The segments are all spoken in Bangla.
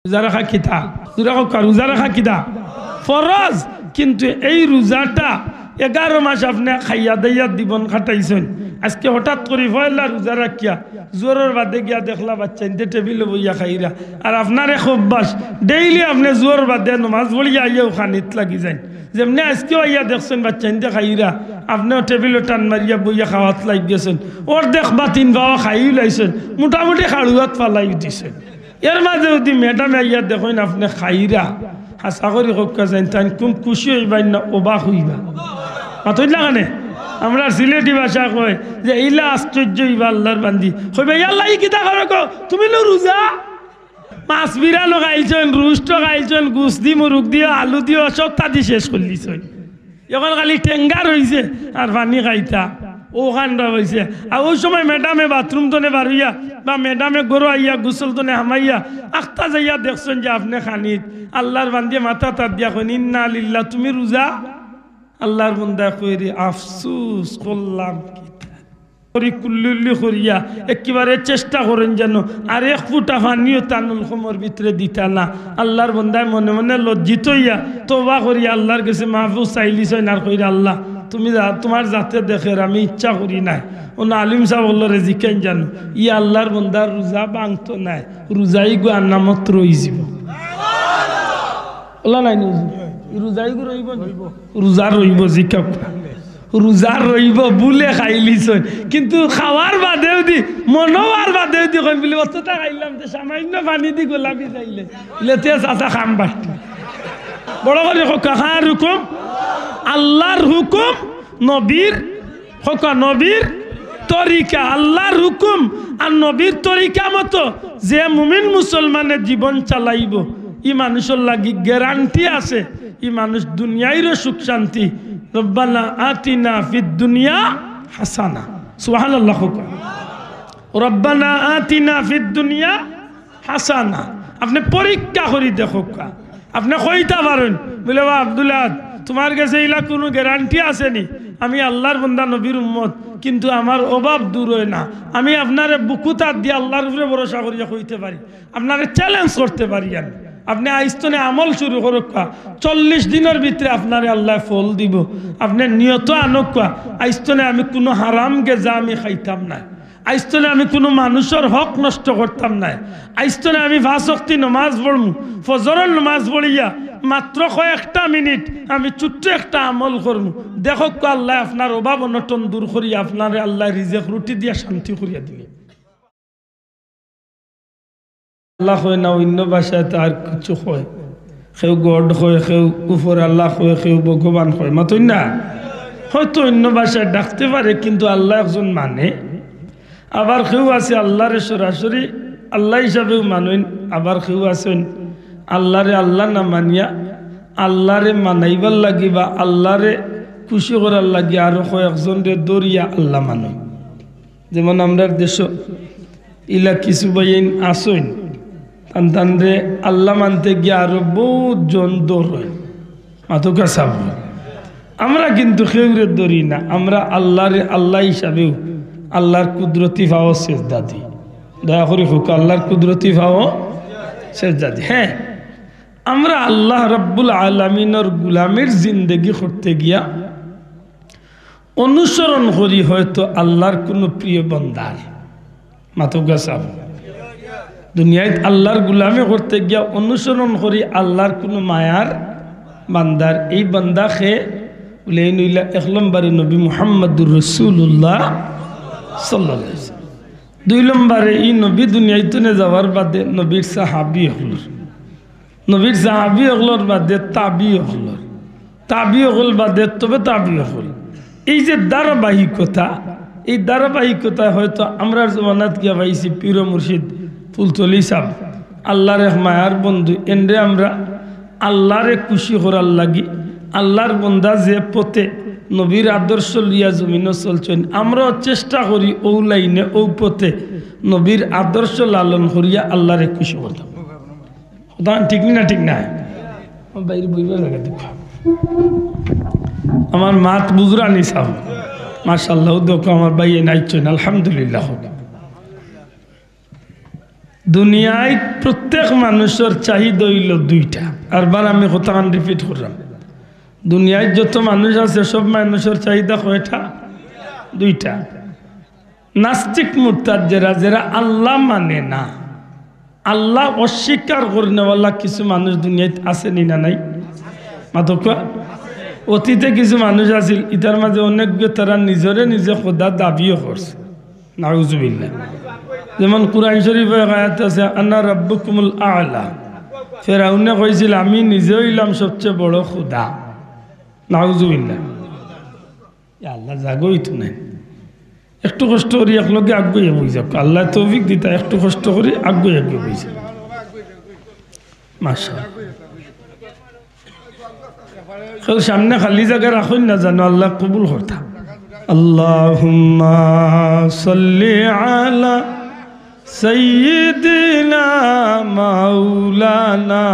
রোজা রাখা কিতা রোজা রাখা কিতা ফরজ কিন্তু এই রোজাটা 11 মাস আপনি খাইয়া দাইয়া জীবন খাটাইছেন আজকে হঠাৎ করে পয়লা রোজা রাখিয়া জোরের বাদে গিয়া দেখলা বাচ্চা ইনতে টেবিলে বইয়া খাইরা আর আপনার এক অভ্যাস ডেইলি আপনি জোর বাদে নামাজ পড়িয়া আইয়াও খানিত লাগি যায় যেমনি আজকেও আইয়া দেখছেন বাচ্চা ইনতে খাইরা আপনিও টেবিলে টান মারিয়া বইয়া খাওয়াত লাগ গেছেন ওর দেখবা 3 বাবা খাইও লাইছেন মোটামুটি খাড়ুয়াত ফালাই উঠিছেন এর মাঝে যদি ম্যাডাম আইয়া দেখেন আপনি খাইরা হাসা করে হকা যান তাই খুব খুশি হইবা না অবাক হইবা মাতই লাগানে আমরা সিলেটি ভাষা কয় যে এইলা আশ্চর্য হইবা আল্লাহর বান্দি কইবে আল্লাহ কি তা করো তুমি লো রোজা মাছ বিরানো খাইছেন রুষ্ট খাইছেন গুস দি মুরুখ দিও আলু দিও সত্তা দি শেষ করলিছেন এখন খালি টেঙ্গা রইছে আর পানি খাইতা ওখানটা হয়েছে আর ওই সময় ম্যাডামে বাথরুম তনে বাড়িয়া বা ম্যাডামে গরু আইয়া গুসল তনে হামাইয়া আখতা যাইয়া দেখছেন যে আপনি খানিত আল্লাহর বান্দিয়ে মাথা তার দিয়া কইন ইন্না লিল্লাহ তুমি রোজা আল্লাহর বান্দা কইরি আফসোস করলাম কুল্লুল্লি করিয়া একেবারে চেষ্টা করেন যেন আর এক ফুটা পানিও তানুল খমর ভিতরে দিতা না আল্লাহর বান্দায় মনে মনে লজ্জিত হইয়া তওবা করিয়া আল্লাহর কাছে মাহফুজ চাইলিছ আর কইরা আল্লাহ তুমি তোমার যাতে দেখে আমি ইচ্ছা করি নাই অন্য আলিম সাহেব বললে জিকেন জানো ই আল্লাহর বন্দার রোজা বাংতো নাই রোজাই গো আর নামত রই যাব ওলা নাই রোজাই গো রইব রোজা রইব জিকা রোজা রইব বুলে খাইলিছ কিন্তু খাওয়ার বাদেও দি মনোয়ার বাদেও দি কই বলি অতটা খাইলাম যে সামান্য পানি দি গোলাপি যাইলে লেতে চাচা খাম বাটি বড় করে কাহার হুকুম আল্লাহর হুকুম নবীর হকা নবীর তরিকা আল্লাহর হুকুম আর নবীর তরিকা মতো যে মুমিন মুসলমানের জীবন চালাইব ই মানুষের লাগি গ্যারান্টি আছে ই মানুষ দুনিয়ারও সুখ শান্তি রব্বানা আতিনা ফিদ দুনিয়া হাসানা সুবহানাল্লাহ রব্বানা আতিনা ফিদ দুনিয়া হাসানা আপনি পরীক্ষা করি দেখো আপনি কইতা পারেন বলে বা আব্দুল্লাহ তোমার কাছে এইলা কোনো গ্যারান্টি আসেনি আমি আল্লাহর বান্দা নবীর উম্মত কিন্তু আমার অভাব দূর হয় না আমি আপনারে বুকুতার দিয়ে আল্লাহর উপরে ভরসা করিয়া কইতে পারি আপনারে চ্যালেঞ্জ করতে পারি আপনি আইস্তনে আমল শুরু করুকা 40 দিনের ভিতরে আপনারে আল্লাহ ফল দিব আপনি নিয়ত আনকা আইস্তনে আমি কোনো হারামকে যা আমি খাইতাম না আইস্তনে আমি কোনো মানুষের হক নষ্ট করতাম না আইস্তনে আমি 5 ওয়াক্ত নামাজ পড়মু ফজরের নামাজ পড়িয়া মাত্র কয়েকটা মিনিট আমি ছোট্ট একটা আমল করমু দেখো আল্লাহ আপনার অভাব অনটন দূর করিয়া আপনার আল্লাহ রিজেক রুটি দিয়া শান্তি করিয়া দিলে আল্লাহ হয় না অন্য ভাষায় তার কিছু হয় কেউ গড হয় কেউ উপর আল্লাহ হয় কেউ ভগবান হয় মাতই না হয়তো অন্য ভাষায় ডাকতে পারে কিন্তু আল্লাহ একজন মানে আবার কেউ আছে আল্লাহরে সরাসরি আল্লাহ হিসাবেও মানুন আবার কেউ আছেন আল্লাহরে আল্লাহ না মানিয়া আল্লাহরে মানাইবার লাগি বা আল্লাহরে খুশি করার লাগি আরো কয়েকজন রে দরিয়া আল্লাহ মানুন যেমন আমরা দেশ ইলা কিছু বাইন আসইন তান রে আল্লাহ মানতে গিয়ে আরো বহুত জন দৌড় হয় মাথুকা সাব আমরা কিন্তু কেউরে দৌড়ি না আমরা আল্লাহরে আল্লাহ হিসাবেও আল্লাহর কুদরতি ভাও সেজদা দিই দয়া করে হোক আল্লাহর কুদরতি ভাও সেজদা দিই হ্যাঁ আমরা আল্লাহ রাব্বুল আলামিনের গোলামের জিন্দেগি করতে গিয়া অনুসরণ করি হয়তো আল্লাহর কোনো প্রিয় বান্দার মাথুকা সাব দুনিয়ায় আল্লাহর গোলামি করতে গিয়া অনুসরণ করি আল্লাহর কোনো মায়ার বান্দার এই বান্দা খে বলে এই নইলা 1 নম্বরে নবী মুহাম্মদুর রাসূলুল্লাহ সাল্লাল্লাহু আলাইহি ওয়াসাল্লাম 2 নম্বরে এই নবী দুনিয়াইতে যাওয়ার বাদে নবীর সাহাবী হল নবীর সাহাবী হলর বাদে তাবি হল বাদে তবে তাবি হল এই যে ধারাবাহিকতা এই ধারাবাহিকতা হয়তো আমরা জমানাত গিয়া পাইছি পীর মুর্শিদ ফুলতলি সাহ আল্লাহর এক মায়ার বন্ধু এন্ডে আমরা আল্লাহরে খুশি করার লাগি আল্লাহর বন্দা যে পথে নবীর আদর্শ লিয়া জমিন চলছেন আমরাও চেষ্টা করি ও লাইনে ও পথে নবীর আদর্শ লালন করিয়া আল্লাহরে খুশি করতাম ঠিক না ঠিক না বাইরে বইবার জায়গা দেখ আমার মাত বুজরানি সাহ মাশাআল্লাহ দেখো আমার বাইয়ে নাইছেন আলহামদুলিল্লাহ দুনিয়ায় প্রত্যেক মানুষের চাহিদা হইল দুইটা। আরবার আমি কথাখান রিপিট করলাম, দুনিয়ায় যত মানুষ আছে সব মানুষের চাহিদা কয়টা? দুইটা। নাস্তিক মুরতাদ যারা আল্লাহ মানে না, আল্লাহ অস্বীকার করেনেওয়ালা কিছু মানুষ দুনিয়ায় আছে নি না নাই? মাতকা অতীতে কিছু মানুষ আছিল, ইতার মাঝে অনেক তারা নিজরে নিজে খোদা দাবিও করছে, নাউজুবিল্লাহ। যেমন কুরআন শরীফে আয়াত আছে, আনা রাব্বুকুমুল আ'লা। ফিরআউনে কইছিল আমি নিজে হইলাম সবচেয়ে বড় খোদা, নাউজুবিল্লাহ। ইয়া আল্লাহ জাগোই তো নাই, একটু কষ্ট করি একলগে আগুয়ে বই যাক, আল্লাহ তৌফিক দিতা, একটু কষ্ট করি আগুয়ে বই যাক, মাশাআল্লাহ। কেউ সামনে খালি জায়গা রাখুন না, জানো আল্লাহ কবুল করতা। আল্লাহুম্মা সাল্লি আলা সাইয়্যিদিনা মাওলানা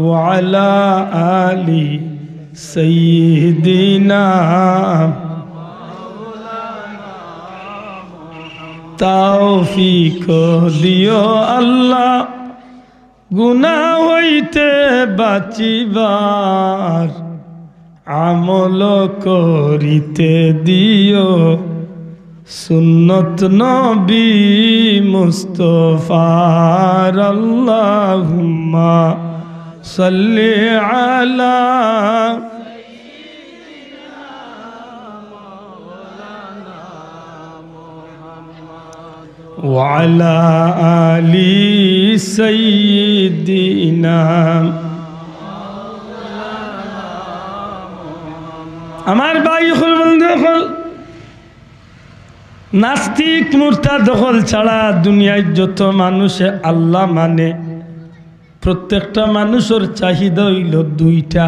ওয়া আলা আলি সাইয়্যিদিনা। তৌফিক দিও আল্লাহ গুনাহ হইতে বাঁচিবার, আমল করিতে দিও সুন্নত নবী মুস্তাফার। আল্লাহুম্মা সাল্লি আলা ওয়ালা আলি সাইয়্যিদিনা। আমার ভাই হল বন্ধু হল, নাস্তিক মুরতাদ হল ছাড়া দুনিয়ায় যত মানুষে আল্লাহ মানে, প্রত্যেকটা মানুষের চাহিদা হইল দুইটা।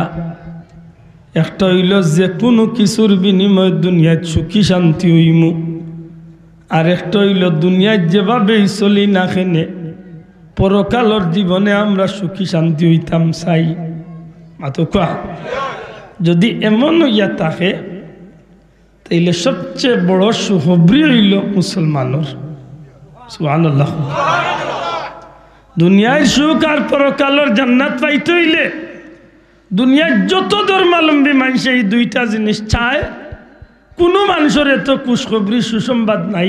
একটা হইল যে কোনো কিছুর বিনিময়ে দুনিয়ায় সুখী শান্তি হইমু, আর একটা হইল দুনিয়ায় যেভাবেই চলি না খেনে পরকালর জীবনে আমরা সুখী শান্তি হইতাম চাই। মাতো কোয়া, যদি এমন হইয়া থাকে তাইলে সবচেয়ে বড় সুখবরি হইল মুসলমানের। সুবহানাল্লাহ। দুনিয়ার সুখ আর পরকালর জান্নাত পাইতে হইলে দুনিয়ার যত ধর্মাবলম্বী মানুষ এই দুইটা জিনিস চায়। কোনো মানুষের এত খুশখবরি সুসংবাদ নাই,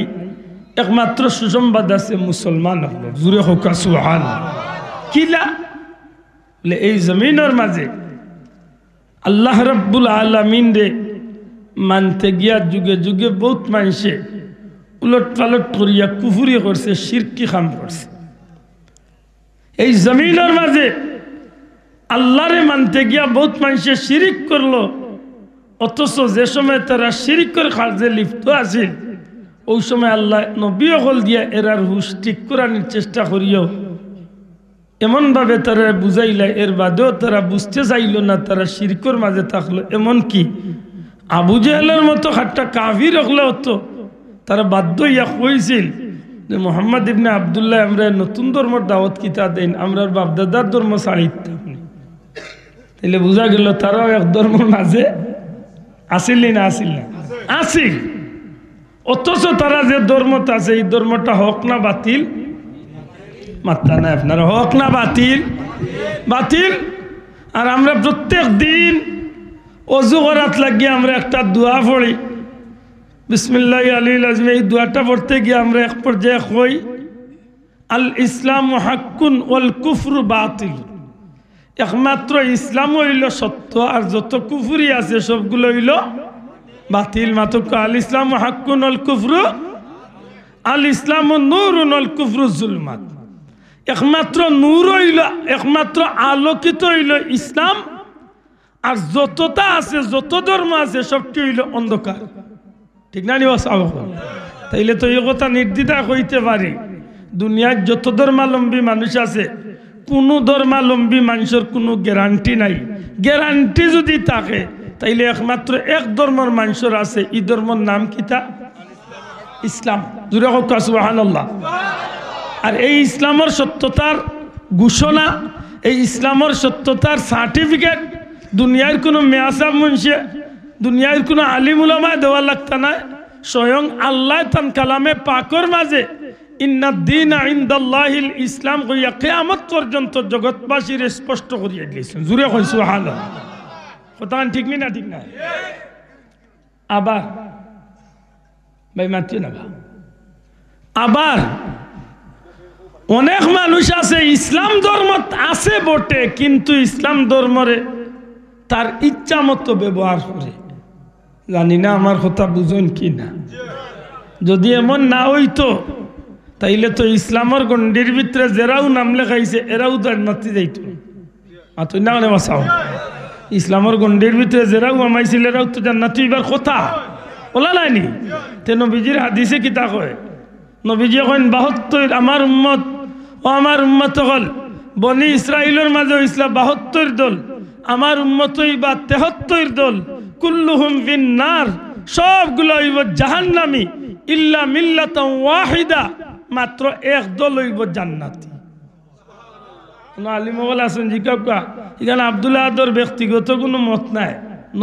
একমাত্র সুসংবাদ আছে মুসলমান হল। জুড়ে হোক সুবহানাল্লাহ। কিলা বলে এই জমিনের মাঝে আল্লাহ রাব্বুল আলামিন রে মানতে গিয়া যুগে যুগে বহুত মানুষে উলট পালট করিয়া কুফরি করছে, শিরকি কাম করছে। এই জমিনের মাঝে আল্লাহরে মানতে গিয়া বহুত মানুষে শিরিক করলো, অথচ যে সময় তারা শিরিকের কাজে লিপ্ত আছিল ওই সময় আল্লাহ নবী হল দিয়া এরার হুশ ঠিক করানোর চেষ্টা করিও এমনভাবে তারা বুঝাইলা, এর বাদেও তারা বুঝতে চাইল না, তারা শিরকের মাঝে থাকলো। এমনকি আবু জেহেলের মতো একটা কাফির হলে হতো, তারা বাধ্য ইয়া কইছিল যে মোহাম্মদ ইবনে আবদুল্লাহ আমরা নতুন ধর্মের দাওয়াত কিতা দেন, আমরা বাপদাদার ধর্ম ছাড়িতাম। তাইলে বোঝা গেল তারাও এক ধর্মের মাঝে আসিল না, আসিল না, আসিল। অথচ তারা যে ধর্মটা আছে এই ধর্মটা হক না বাতিল? মাত্রা নাই আপনারা, হক না বাতিল? বাতিল। আর আমরা প্রত্যেক দিন অজু করাত লাগিয়ে আমরা একটা দোয়া পড়ি, বিসমিল্লাহি আলিল আযম। এই দোয়াটা পড়তে গিয়ে আমরা এক পর্যায়ে কই আল ইসলামু হাক্কুন ওয়াল কুফরু বাতিল। একমাত্র ইসলাম হইল সত্য, আর যত কুফরি আছে সবগুলো হইল বাতিল। মাত্র আল ইসলামু হাক্কুন ওয়াল কুফরু, আল ইসলামু নূরুন ওয়াল কুফরু যুলমাত। একমাত্র নূর হইল, একমাত্র আলোকিত হইল ইসলাম, আর যতটা আছে যত ধর্ম আছে সবটি হইল অন্ধকার। ঠিক না? তাইলে তো এই কথা নির্দ্বিধা হইতে পারে, দুনিয়ার যত ধর্মাবলম্বী মানুষ আছে কোনো ধর্মাবলম্বী মানুষের কোনো গ্যারান্টি নাই। গ্যারান্টি যদি থাকে তাইলে একমাত্র এক ধর্মের মানুষের আছে, এই ধর্মের নাম কিতা? ইসলাম। জুড়ে হোক সুবহানাল্লাহ। আর এই ইসলামের সত্যতার ঘোষণা, এই ইসলামের সত্যতার সার্টিফিকেট দুনিয়ার কোনো মেয়াসাব মুন্সে, দুনিয়ার কোনো আলিম উলামা দেওয়া লাগতা না, স্বয়ং আল্লাহ তান কালামে পাকর মাঝে ইন্নাদ দীনা ইনদাল্লাহিল ইসলাম কইয়া কিয়ামত পর্যন্ত জগৎবাসীর স্পষ্ট করিয়া দিয়েছেন। জুরে কই সুবহানাল্লাহ। কথা ঠিক না ঠিক না? আবার ভাই মাতিও না ভাই। আবার অনেক মানুষ আছে ইসলাম ধর্ম আছে বটে, কিন্তু ইসলাম ধর্মরে তার ইচ্ছা মতো ব্যবহার করে। জানি না আমার কথা বুঝুন কি না। যদি এমন না হইতো তাইলে তো ইসলামের গণ্ডির ভিতরে যারাও নাম লেখাইছে এরাও জান্নাতে যাইত। তুই না বাসাও, ইসলামের গণ্ডির ভিতরে যারাও আমাইছিল এরাও তো জান্নাতে এবার কথা বলা নাইনি। তে নবীজির হাদিসে কিতা কয়, নবীজি কইন 72 আমার উম্মত ও আমার উম্মত হল বনি ইসরাইলের মাঝে ইসলাম 72 দল, আমার উম্মত হইবা 73 দল। কুল্লুহুম ফিন্নার, সবগুলো হইব জাহান্নামী, ইল্লা মিল্লাতান ওয়াহিদা, মাত্র এক দল হইব জান্নাতি। কোন আলিম বলে আছেন জিজ্ঞাসা, এখানে আব্দুল্লাহ আদর ব্যক্তিগত কোনো মত নাই,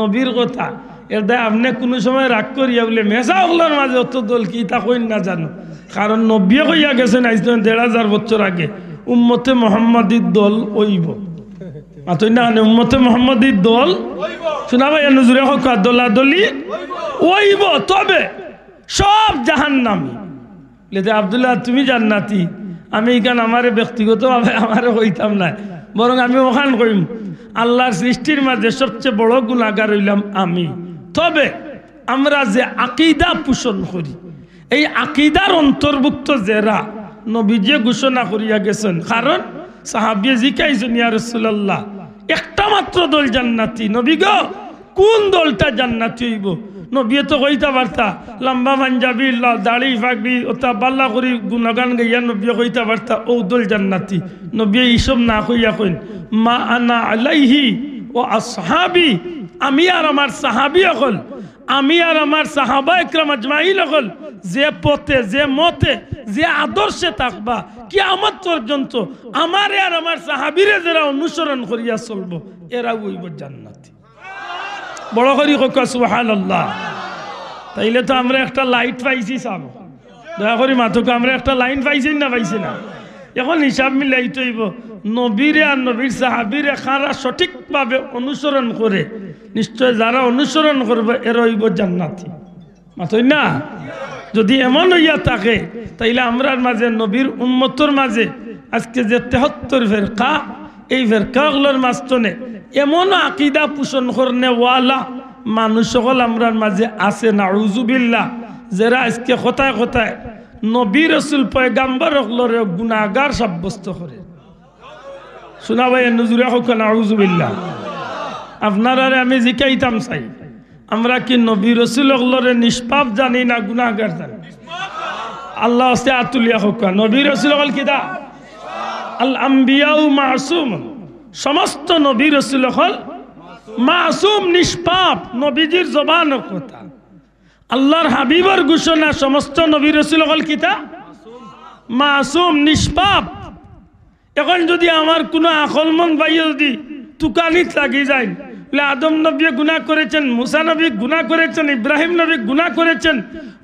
নবীর কথা। এর দায় আপনি কোনো সময় রাগ করিয়া বলে মেসা ওগুলোর মাঝে অত দল কি তা কইন না জানো, কারণ নবী কইয়া গেছেন আজ 1500 বছর আগে উম্মতে মুহাম্মাদির দল ওইব। মাতই না উম্মতে মুহাম্মাদির দল শোনা ভাই নজরে হোক দোলা দলি ওইব, তবে সব জাহান্নামী। লেতে আব্দুল্লাহ তুমি জান্নাতি, আমি এখানে আমার ব্যক্তিগতভাবে আমার হইতাম না, বরং আমি ওখান কইম আল্লাহর সৃষ্টির মাঝে সবচেয়ে বড় গুনাহগার হইলাম আমি। তবে আমরা যে আকীদা পোষণ করি, এই আকীদার অন্তর্ভুক্ত যারা নবীজি ঘোষণা করিয়া গেছেন। কারণ সাহাবী জিজ্ঞাসা ইয়া রাসূলুল্লাহ একটা মাত্র দল জান্নাতি, নবী গো কোন দলটা জান্নাতি হইব? নবী তো কইতা পারতা লম্বা পাঞ্জাবি দাড়ি ফাগবি ওটা বাল্লা করি গুণগান গাইয়া নবী কইতা পারতা ও দল জান্নাতি। নবী এইসব না কইয়া কইন মা আনা আলাইহি ও আসহাবি, আমি আর আমার সাহাবী হল, আমি আর আমার সাহাবা ইকরাম আজমাইন হল যে পথে যে মতে যে আদর্শে থাকবা কিয়ামত পর্যন্ত আমার আর আমার সাহাবীরে যারা অনুসরণ করিয়া চলবো এরা হইব জান্নাতি। বড় করি কইয়া সুবহানাল্লাহ। তাইলে তো আমরা একটা লাইট পাইছি, সাব দয়া করি মাথুকে আমরা একটা লাইন পাইছি না পাইছি না? এখন হিসাব মিলাইতে হইব নবীরে আর নবীর সাহাবীরে খারা সঠিকভাবে অনুসরণ করে, নিশ্চয় যারা অনুসরণ করবে এরা হইব জান্নাতি। মাথই না? যদি এমন হইয়া থাকে তাইলে আমরার মাঝে নবীর উম্মতর মাঝে আজকে যে 73 ফেরকা, এই ফেরকাগুলোর মাঝখানে এমন আকীদা পোষণ করনে ওয়ালা মানুষ সকল আমরার মাঝে আছে নাউজুবিল্লাহ, যারা আজকে কথায় কথায় নবী রাসূল পয়গাম্বর হলরে গুনাহগার সাব্যস্ত করে। শোনা ভাই নজরে হোক নাউজুবিল্লাহ। আপনারা আমি জিকাইতাম চাই, আমরা কি নবী রাসূল হলরে নিষ্পাপ জানি না গুনাহগার জানি? আল্লাহ আস্তে আতুলিয়া হোক। নবী রাসূল হল কিদা? আল আম্বিয়াউ মাসুম, সমস্ত নবী রাসূল হল মাসুম নিষ্পাপ, নবীজির জবানের কথা। আল্লাহর হাবিবের ঘোষণা সমস্ত নবী রাসূল হল কিতা? মাসুম নিষ্পাপ। এখন যদি আমার কোনো আকলমন ভাই যদি তুকানিত লাগি যায়, বলে আদম নবী গুনাহ করেছেন, মুসা নবী গুনাহ করেছেন, ইব্রাহিম নবী গুনাহ করেছেন,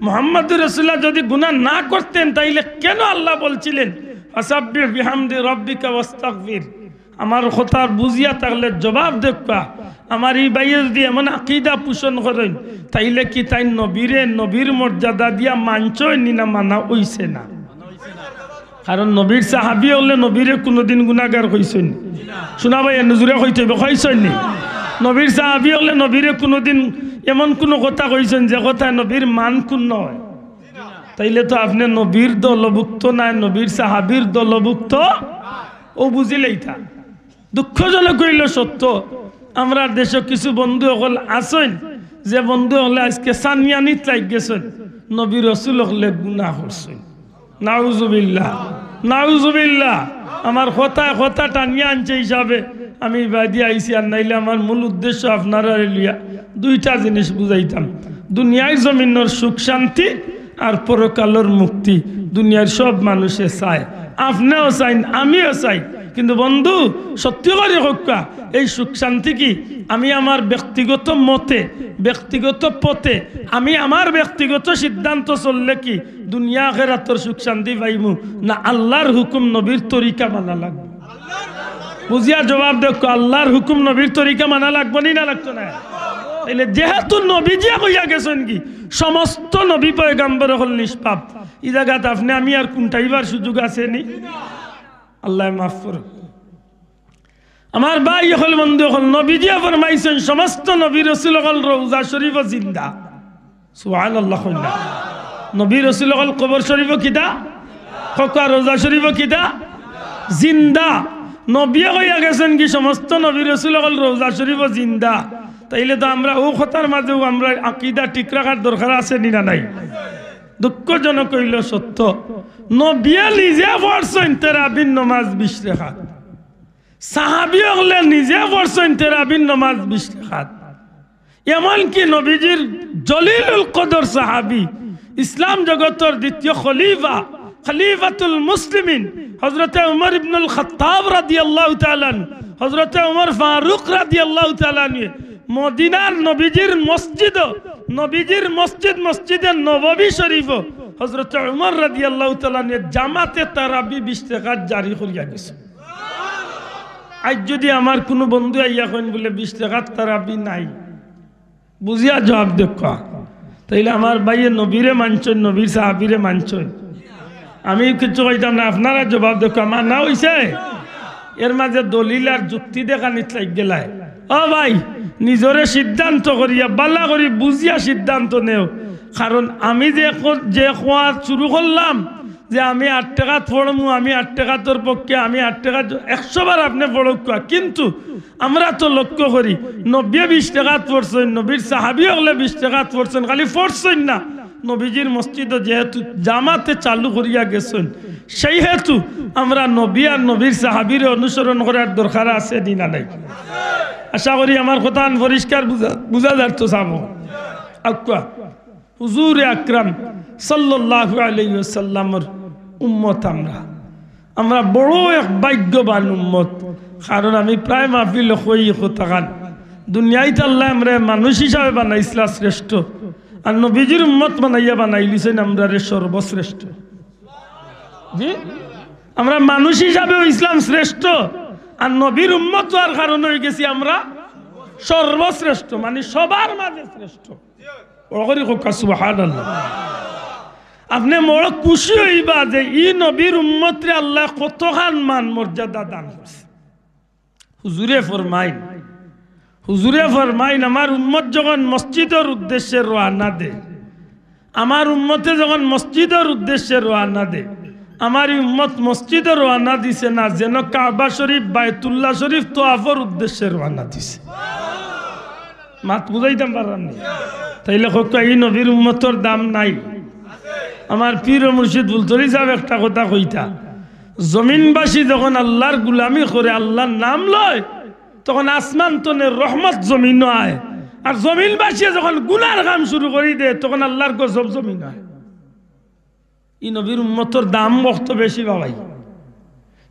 মুহাম্মদুর রাসূলুল্লাহ যদি গুনাহ না করতেন তাইলে কেন আল্লাহ বলছিলেন ফাসাব্বিহ বিহামদি রাব্বিকা ওয়াস্তাগফির? আমার কথার বুঝিয়া থাকলে জবাব দেখবা। আমার এই ভাইয়ে যদি এমন আকীদা পোষণ করেন তাইলে কি তাই নবীরে নবীর মর্যাদা দিয়া মানছই না মানা হইছে না? কারণ নবীর সাহাবী হলে নবীরে কোনোদিন গুনাহগার কইছেন? শোনা ভাই নজরে কইতে কইছেন নি? নবীর সাহাবী হলে নবীরে কোনোদিন এমন কোনো কথা কইছেন যে কথা নবীর মান ক্ষুণ্ণ হয়? তাইলে তো আপনি নবীর দলভুক্ত নাই, নবীর সাহাবীর দলভুক্ত ও বুঝিলেই থা। দুঃখজনক হইল সত্য, আমরা দেশে কিছু বন্ধু হল আছেন যে বন্ধু হলে আজকে সানিয়ানিত লাগ গেছেন, নবী রাসূল হলে গুনাহ করছেন। নাউজুবিল্লাহ নাউজুবিল্লাহ। আমার কথা টানিয়ে আনছে হিসাবে আমি বাদি আইসি, আর নাইলে আমার মূল উদ্দেশ্য আপনারা লিয়া দুইটা জিনিস বুঝাইতাম, দুনিয়ার জমিনের সুখ শান্তি আর পরকালের মুক্তি। দুনিয়ার সব মানুষে চায়, আপনিও চাইন আমিও চাই, কিন্তু বন্ধু সত্যি করে হক্কা এই সুখ শান্তি কি আমি আমার ব্যক্তিগত মতে ব্যক্তিগত পথে আমি আমার ব্যক্তিগত সিদ্ধান্ত চললে কি দুনিয়া আখিরাতের সুখ শান্তি পাইমু না আল্লাহর হুকুম নবীর তরিকা মানা লাগবে বুঝিয়া জবাব দেখো আল্লাহর হুকুম নবীর তরিকা মানা লাগবে না লাগতো না তাইলে যেহেতু নবীজি কইয়া গেছেন কি সমস্ত নবী পয়গম্বর হল নিষ্পাপ এই জায়গাতে আপনি আমি আর কোনটাইবার সুযোগ আছে নি আল্লাহ মাফ করুক আমার ভাই হল বন্ধু হল নবীজি ফরমাইছেন সমস্ত নবী রাসূল হল রওজা শরীফ জিন্দা সুবহানাল্লাহ নবী রাসূল হল কবর শরীফ কিদা খোকা রওজা শরীফ কিদা জিন্দা নবী কইয়া গেছেন কি সমস্ত নবী রাসূল হল রওজা শরীফ জিন্দা তাইলে তো আমরা ও কথার মাঝেও আমরা আকীদা ঠিক রাখার দরকার আছে না নাই দুঃখজনক হইল সত্য নবী নিজে পড়ছেন তারাবির নামাজ 20 রাকাত সাহাবী হলে নিজে পড়ছেন তারাবির নামাজ 20 রাকাত এমনকি নবীজির জলিলুল কদর সাহাবী ইসলাম জগতের দ্বিতীয় খলিফা খলিফাতুল মুসলিমিন হযরত ওমর ইবনুল খাত্তাব রাদিয়াল্লাহু তাআলা হযরত ওমর ফারুক রাদিয়াল্লাহু তাআলা মদিনার নবীজির মসজিদ মসজিদে নববী শরীফ হযরত ওমর রাদিয়াল্লাহু তাআলা জামাতে তারাবি 20 রাকাত জারি করিয়া গেছে আজ যদি আমার কোনো বন্ধু আইয়া কইন বলে 20 রাকাত তারাবি নাই বুঝিয়া জবাব দেখো তাইলে আমার ভাইয়ে নবীরে মানছেন নবীর সাহাবীরে মানছেন আমি কিছু কইতাম না আপনারা জবাব দেখো আমার না হইছে এর মাঝে দলিল আর যুক্তি দেখা নিত লাগ গেলায় ও ভাই নিজরে সিদ্ধান্ত করিয়া বালা করি বুঝিয়া সিদ্ধান্ত নেও কারণ আমি যে খোয়া শুরু করলাম যে আমি 8 টাকা পড়মু আমি 8 টাকার পক্ষে আমি 8 টাকা 100 বার আপনি পড়ুক কিন্তু আমরা তো লক্ষ্য করি 90-20 টাকা পড়ছেন নবীর সাহাবী হলে 20 টাকা পড়ছেন খালি পড়ছেন না নবীজির মসজিদে যেহেতু জামাতে চালু করিয়া গেছেন সেই হেতু আমরা নবী আর নবীর সাহাবীর অনুসরণ করার দরকার আছে দিনা নাই আশা করি আমার কথা পরিষ্কার বুঝা যাচ্ছে সামো আক্কা হুজুর আকরাম সাল্লাল্লাহু আলাইহি ওয়াসাল্লামের উম্মত আমরা বড় এক ভাগ্যবান উম্মত কারণ আমি প্রায় মাহফিল কই কথাগান দুনিয়াতে আল্লাহ আমরা মানুষ হিসাবে বানাইছিলা শ্রেষ্ঠ আর নবীজির উম্মত বানাইয়া বানাইলিছেন আমরা সর্বশ্রেষ্ঠ জি আমরা মানুষ হিসাবে ইসলাম শ্রেষ্ঠ আর নবীর উম্মত হওয়ার কারণে হয়ে গেছি আমরা সর্বশ্রেষ্ঠ মানে সবার মাঝে শ্রেষ্ঠ সুবহানাল্লাহ আপনি বড় খুশি হইবা যে ই নবীর উম্মতরে আল্লাহ কতখান মান মর্যাদা দান করছে হুজুরে ফরমাইন আমার উম্মত যখন মসজিদের উদ্দেশ্যে রওনা দেয় আমার উম্মতে যখন মসজিদের উদ্দেশ্যে রওনা দেয় আমার উম্মত মসজিদে রওনা দিছে না যেন কাবা শরীফ বাইতুল্লাহ শরীফ তোয়াফের উদ্দেশ্যে রওনা দিছে মাত বুঝাইতাম পারলাম না তাইলে কইকা এই নবীর উম্মতর দাম নাই আমার পীর মুর্শিদ বুলতরি সাহেব একটা কথা কইতা জমিনবাসী যখন আল্লাহর গোলামি করে আল্লাহর নাম লয় তখন আসমান তনে রহমত জমিন আয় আর জমিনবাসী যখন গুনার কাম শুরু করে দেয় তখন আল্লাহর গজব জমিন আয় ই নবীর উম্মতর দাম কত বেশি বাবাই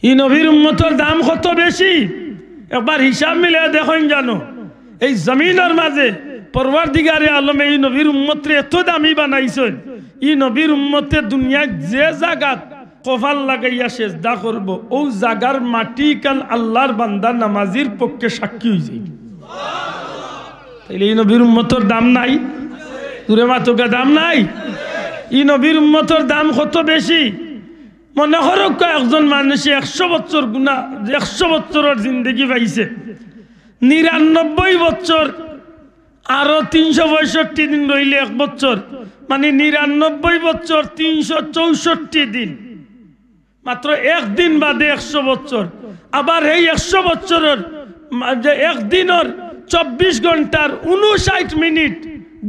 ই নবীর উম্মতর দাম কত বেশি একবার হিসাব মিলে দেখেন জানো এই জমিনের মাঝে পরওয়ারদিগারে আলম এই নবীর উম্মতরে এত দামি বানাইছেন ই নবীর উম্মতে দুনিয়ায় যে জায়গা কফাল লাগাইয়া সেজদা করব ও জাগার মাটি কাল আল্লাহর বান্দা নামাজির পক্ষে সাক্ষী হয়ে যায় তাইলে এই নবীর উম্মতর দাম নাই দূরে মাতকা দাম নাই ই নবীর উম্মতর দাম কত বেশি মনে করো একজন মানুষে 100 বছর গুনাহ 100 বছরের জিন্দগি পাইছে 99 বছর আরো 365 দিন রইলে 1 বছর মানে 99 বছর 364 দিন মাত্র একদিন বাদে 100 বছর আবার এই 100 বছরের যে একদিনের 24 ঘন্টার 59 মিনিট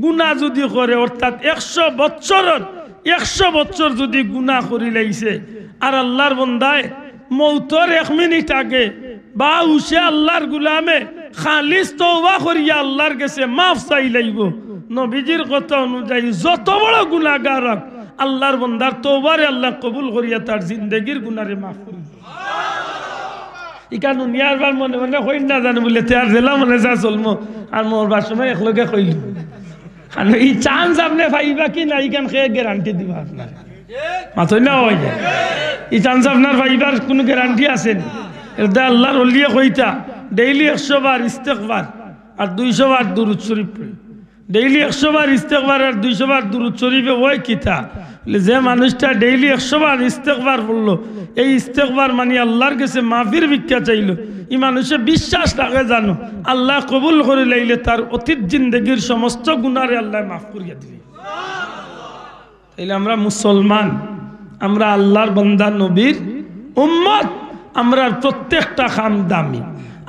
গুনাহ যদি করে অর্থাৎ 100 বছর যদি গুনাহ করি লাইছে আর আল্লাহর বান্দায় মৌতর 1 মিনিট আগে বা উসে আল্লাহর গোলামে খালিস তওবা করিয়া আল্লাহর কাছে মাফ চাই লাইব নবীজির কথা অনুযায়ী যত বড় গুনাহগার হোক আল্লাহর বান্দার তওবারে আল্লাহ কবুল করিয়া তার জিন্দেগীর গুনাহরে মাফ করে ইকান উনিয়ার বার মনে মনে হই না জানো বলে তেয়ার জেলা মনে যা চলমো আর মরবার সময় একলগে কইল আর এই চান্স আপনি পাইবা কি না ইকান খেয়ে গ্যারান্টি দিবা আপনার মাথই না হয়ে যায় এই চান্স আপনার পাইবার কোনো গ্যারান্টি আছে না এটা আল্লাহর ওলিয়ে কইতা ডেইলি 100 বার ইস্তেগফার আর 200 বার দুরূদ শরীফ পড়ে ডেইলি 100 বার ইস্তেগফার আর 200 বার দুরূদ শরীফে ওই কিতা যে মানুষটা ডেইলি 100 বার ইস্তেগফার পড়লো এই ইস্তেগফার মানে আল্লাহর কাছে মাফির ভিক্ষা চাইলো এই মানুষে বিশ্বাস রাখে জানো আল্লাহ কবুল করে লাইলে তার অতীত জিন্দেগির সমস্ত গুনাহরে আল্লাহ মাফ করিয়া দিবে তাইলে আমরা মুসলমান আমরা আল্লাহর বান্দা নবীর উম্মত আমরা প্রত্যেকটা কাম দামি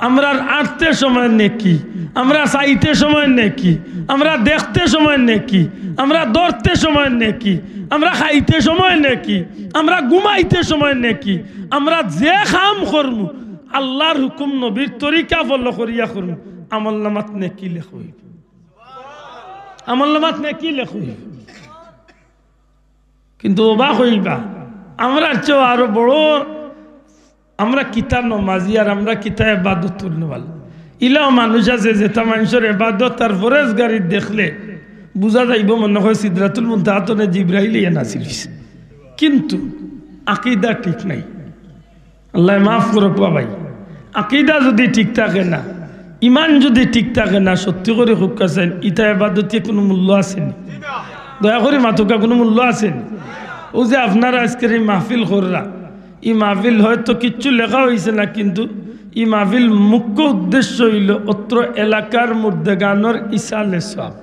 আমরা আটতে সময় নেকি আমরা চাইতে সময় নেকি আমরা দেখতে সময় নেকি আমরা ধরতে সময় নেকি আমরা খাইতে সময় নেকি আমরা ঘুমাইতে সময় নেকি আমরা যে কাম করমু আল্লাহর হুকুম নবীর তরিকা ফলো করিয়া করমু আমলনামাত নেকি লেখই আমলনামাত নেকি লেখই কিন্তু অবাক হইবা আমরা চেয়ে আরো বড় আমরা কিতা নমাজি আর আমরা কিতা ইবাদত তুলনওয়াল ইলাও মানুষ আছে যেটা মানুষের ইবাদত আর ফরজগারি দেখলে বুঝা যাইব মনে হয় সিদরাতুল মুনতাহাতে জিবরাইল ইয়া নাজিল হইছে কিন্তু আকীদা ঠিক নাই আল্লাহ মাফ করুক ভাই আকীদা যদি ঠিক থাকে না ঈমান যদি ঠিক থাকে না সত্যি করে হুক্কাছেন ইতা ইবাদতে কোনো মূল্য আছে না দয়া করে মাতুকা কোনো মূল্য আছে না ও যে আপনারা আজকের এই মাহফিল কররা এই মাহফিল হয়তো কিচ্ছু লেখা হয়েছে না কিন্তু এই মাহফিল মুখ্য উদ্দেশ্য হইল অত্র এলাকার মুর্দেগানোর ইসালে সওয়াব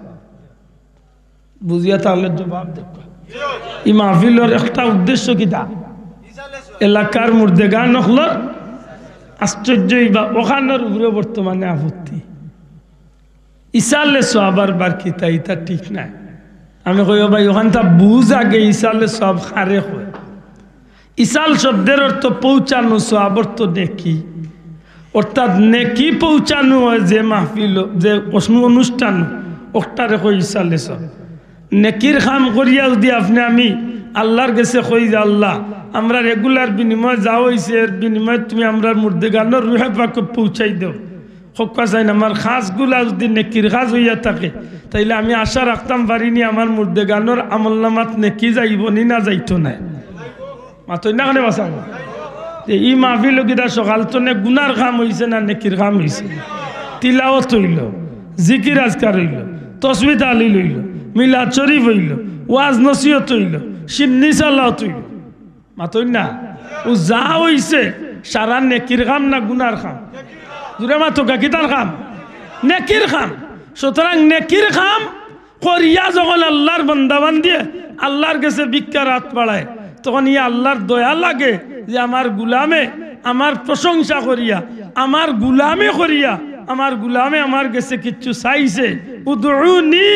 বুঝিয়া তাহলে জবাব দেখো এই মাহফিলের একটা উদ্দেশ্য কিটা এলাকার মুর্দেগান হল আশ্চর্যই বা ওখানের উপরে বর্তমানে আপত্তি ইসালে সওয়াবার বার কিতা ইতা ঠিক নাই আমি কই ভাই ওখানটা বুঝ আগে ইসালে সওয়াব খারে হয় ইসাল শব্দের অর্থ পৌঁছানো সওয়াব অর্থ নেকি অর্থাৎ নেকি পৌঁছানো হয় যে মাহফিল যে অনুষ্ঠান ওটারে কই ইসালে সওয়াব নেকির কাম করিয়া যদি আপনি আমি আল্লাহর কাছে কই যে আল্লাহ আমরা রেগুলার বিনিময় যা হইছে এর বিনিময় তুমি আমরা মুর্দেগানোর রুহে পাক পৌঁছাই দাও হক্কা চাই না আমার খাসগুলা যদি নেকির খাস হইয়া থাকে তাইলে আমি আশা রাখতাম পারিনি আমার মুর্দেগানোর আমলনামাত নেকি যাইব নি না যাইতো না মাতই না কানে বাঁচাবো ই মাহফিল কিটা সকাল তো নে গুনার কাম হইছে না নেকির কাম হইছে তিলাওয়াত হইল জিকির আজকার হইল তসবিহ তাহলিল হইল মিলাদ শরীফ হইল ওয়াজ নসিহত হইল সিন্নি সালাত হইল মাতই না ও যা হইছে সারা নেকির কাম না গুনার কাম জুড়ে মাতকা কিতার কাম নেকির কাম সুতরাং নেকির কাম করিয়া যখন আল্লাহর বান্দাবান দিয়ে আল্লাহর কাছে ভিক্ষা রাত বাড়ায় তখন ইয়া আল্লাহর দয়া লাগে যে আমার গুলামে আমার প্রশংসা করিয়া আমার গুলামে করিয়া আমার গুলামে আমার কাছে কিচ্ছু চাইছে উদউনি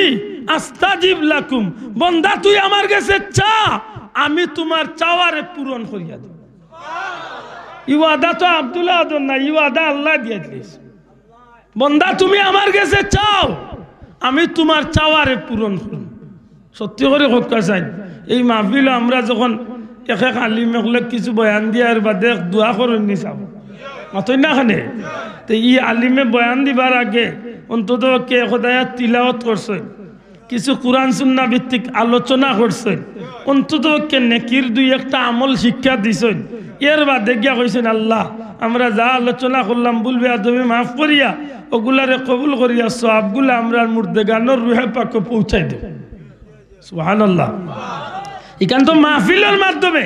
আস্তাজিব লাকুম বান্দা তুই আমার কাছে চা আমি তোমার চাওয়ারে পূরণ করিয়া দেব ইওয়াদা তো আব্দুল্লাহ আদন না ইওয়াদা আল্লাহ দিয়ে দিয়েছে বান্দা তুমি আমার কাছে চাও আমি তোমার চাওয়ারে পূরণ করব সত্যি করে হক্কা চাই এই মাহফিল আমরা যখন এক এক আলিমে হলে কিছু বয়ান দিয়ার বাদে দোয়া করেন নি চাব মাতই না খানে তো ই আলিমে বয়ান দিবার আগে অন্তত কে খোদায়া তিলাওয়াত করছেন কিছু কোরআন সুন্নাহ ভিত্তিক আলোচনা করছেন অন্তত কে নেকির দুই একটা আমল শিক্ষা দিছেন এর বাদে গিয়া কইছেন আল্লাহ আমরা যা আলোচনা করলাম বলবে তুমি মাফ করিয়া ওগুলারে কবুল করিয়া সওয়াবগুলা আমরা মুর্দেগানোর রুহে পাক পৌঁছাই দেব সুবহানাল্লাহ এখান তো মাহফিলের মাধ্যমে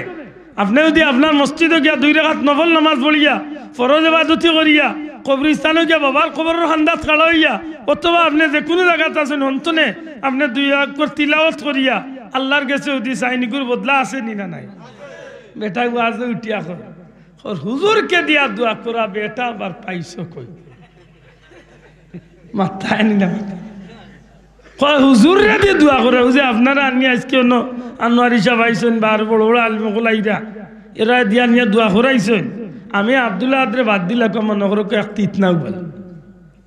আপনি যদি আপনার মসজিদে গিয়া 2 রাকাত নফল নামাজ পড়িয়া ফরজ ইবাদত করিয়া কবরস্থানে গিয়া বাবার কবরের খান্দাত খাড়া হইয়া অথবা আপনি যে কোনো জায়গাতে আছেন অন্তনে আপনি 2 রাকাত তিলাওয়াত করিয়া আল্লাহর কাছে যদি চাইনিকুর বদলা আছে নি না নাই বেটা ওয়াজে উঠিয়া কর হুজুরকে দিয়া দোয়া করা বেটা আবার পাইছো কই মাথায় নি না হুজুর রে দিয়ে দোয়া করে হুজুর আপনারা আনি আজকে অন্য আনোয়ারি সাহেব আইছেন বা আর বড় বড় আলিমগুলাইরা এরা দিয়া নিয়ে দোয়া করাইছেন আমি আব্দুল্লাহ আদরে বাদ দিলাম মনে করো এক তিত না বল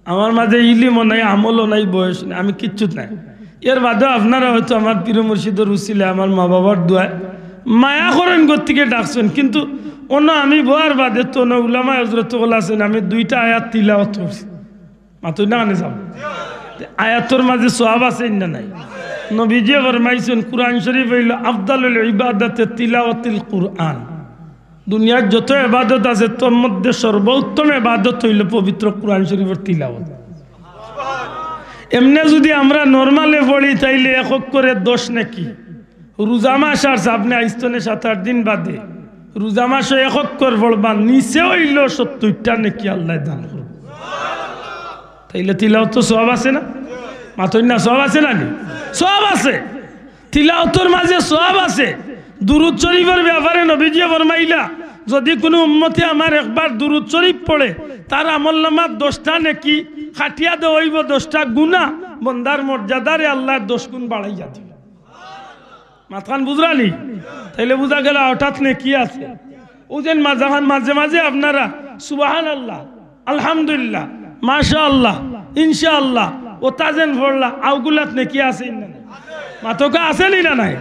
আমার মাঝে ইলিমও নাই আমলও নাই বয়স নাই আমি কিচ্ছু নাই এর বাদেও আপনারা হয়তো আমার পীর মুর্শিদের উসিলে আমার মা বাবার দোয়ায় মায়া করেন থেকে ডাকছেন কিন্তু অন্য আমি বোয়ার বাদে তো না উলামা হজরত আছেন আমি 2টা আয়াত তিলাওয়াত করছি মাত্র না আনে যাব আয়াতর মাঝে সওয়াব আছে না নাই নবীজি ফরমাইছেন কুরআন শরীফ হইল আফদালুল ইবাদাতে তিলাওয়াতুল কুরআন দুনিয়ার যত ইবাদত আছে তোর মধ্যে সর্বোত্তম ইবাদত হইল পবিত্র কুরআন শরীফের তিলাওয়াত এমনি যদি আমরা নরমালে পড়ি তাইলে একক করে 10 নাকি রোজা মাস আর আপনি আইস্তনে 7-8 দিন বাদে রোজা মাসে একক করে পড়বা নিচে হইল 70টা নাকি আল্লাহ দান করবে তাইলে তিলাওয়াত তো সওয়াব আছে না মাত্র না সওয়াব আছে না সওয়াব আছে তিলাওয়াতের মাঝে সওয়াব আছে দুরূদ শরীফের ব্যাপারে নবীজি ফরমাইলা যদি কোনো উম্মতি আমার একবার দুরূদ শরীফ পড়ে তার আমলনামা 10টা নেকি খাটিয়া দে হইব 10টা গুনাহ বান্দার মর্যাদারে আল্লাহ 10 গুণ বাড়াইয়া দিবে মাথান বুঝরানি তাইলে বুঝা গেল হঠাৎ নেকি আছে ওজেন মাঝে মাঝে আপনারা সুবহানাল্লাহ আলহামদুলিল্লাহ মাশাআল্লাহ ইনশাআল্লাহ ও তাজেন পড়লা আউগুলাত নেকি আছে না মাতকা আছে না নাই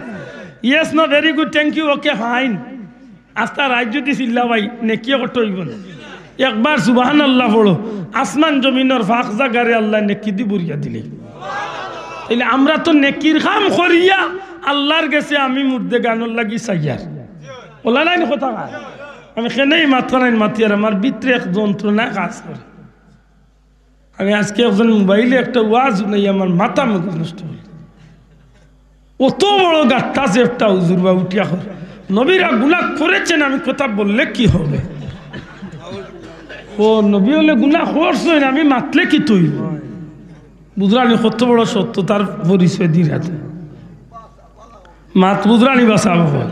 yes no very good thank you okay fine আস্তা রাজ্য দি চিল্লা ভাই নেকি কত হইব না একবার সুবহানাল্লাহ পড়ো আসমান জমিনের ফাঁক জাগারে আল্লাহ নেকি দি বুরিয়া দিলে তাইলে আমরা তো নেকির কাম করিয়া আল্লাহর কাছে আমি মুর্দে গানর লাগি চাইয়ার ওলা নাই কথা আমি কেনেই মাথা নাই মাতিয়ার আমার ভিতরে এক যন্ত্রণা কাজ করে আমি আজকে একজন মোবাইলে একটা ওয়াজ শুনাই আমার মাথা মুখ নষ্ট হল অত বড় গাঠটা যে একটা হুজুর বা উঠিয়া করে নবীরা গুনাহ করেছেন আমি কথা বললে কি হবে ও নবী হলে গুনাহ করছেন আমি মাতলে কি তুই বুঝরানি কত বড় সত্য তার পরিচয় দিয়ে রাখে মাত বুঝরানি বাসা বাবা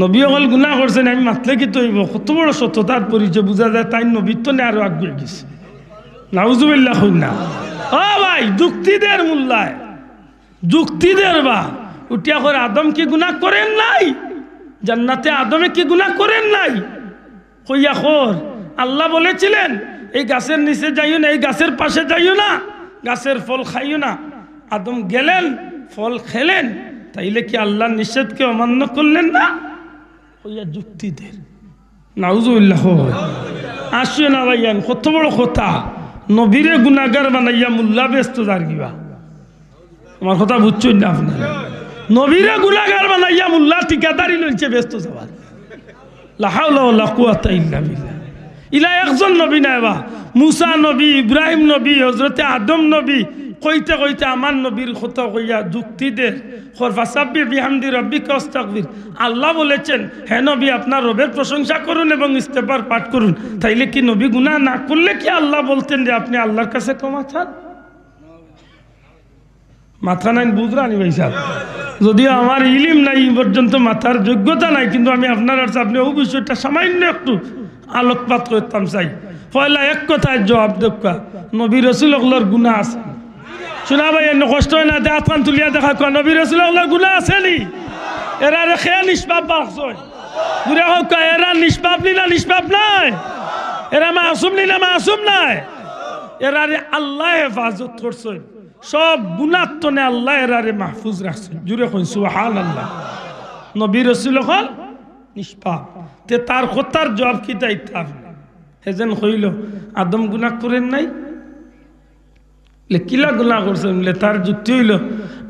নবী হল গুনাহ করছেন আমি মাতলে কি তৈব কত বড় সত্য তার পরিচয় বোঝা যায় তাই নবীর তো আরো আগে গেছে নাউজুবিল্লাহ না ও ভাই যুক্তিদের মূল্যায় যুক্তিদের বা উঠিয়া করে আদম কি গুনাহ করেন নাই জান্নাতে আদমে কি গুনাহ করেন নাই কইয়া খোর আল্লাহ বলেছিলেন এই গাছের নিচে যাইও না এই গাছের পাশে যাইও না গাছের ফল খাইও না আদম গেলেন ফল খেলেন তাইলে কি আল্লাহ নিষেধকে অমান্য করলেন না কইয়া যুক্তিদের নাউজুবিল্লাহ আসিও না ভাইয়ান কত বড় কথা নবীরে গুনাহগার বানাইয়া মুল্লা ব্যস্ত যার কিবা আমার কথা বুঝছেন না আপনারা নবীরে গুনাহগার বানাইয়া মুল্লা ঠিকাদারি লইছে ব্যস্ত যাবার লা হাওলা ওয়ালা কুওয়াতা ইল্লা বিল্লাহ ইলা একজন নবী নাইবা মুসা নবী ইব্রাহিম নবী হযরতে আদম নবী কইতে কইতে আমার নবীর কথা কইয়া যুক্তি দে ফাসাব্বিহ বিহামদি রাব্বিকা ওয়াস্তাগফির আল্লাহ বলেছেন হে নবী আপনার রবের প্রশংসা করুন এবং ইস্তেগফার পাঠ করুন তাইলে কি নবী গুনাহ না করলে কি আল্লাহ বলতেন যে আপনি আল্লাহর কাছে ক্ষমা চান মাথা নাই বুঝরানি ভাই সাহেব যদিও আমার ইলম নাই পর্যন্ত মাথার যোগ্যতা নাই কিন্তু আমি আপনার কাছে আপনি ওই বিষয়টা সামান্য একটু আলোকপাত করতাম চাই পয়লা এক কথায় জবাব দেখা নবী রাসূলুল্লাহর গুনাহ আছে শোনা ভাই এনে কষ্ট হয় না হাতখান তুলিয়া দেখা কোয়া নবী রাসূলুল্লাহর গুনাহ আছে নি এরা রেখে নিষ্পাপ বাকছয় ঘুরে হোক এরা নিষ্পাপ নি না নিষ্পাপ নাই এরা মাসুম নি না মাসুম নাই এরা আল্লাহ হেফাজত করছে সব গুনাহ তনে আল্লাহ এরারে মাহফুজ রাখছে জুড়ে কই সুবহানাল্লাহ নবী রাসূলুল্লাহ নিষ্পাপ তে তার কথার জবাব কি তাইতাম হেজেন কইল আদম গুনাহ করেন নাই কিলা গুনাহ করছেন তার যুক্তি হইল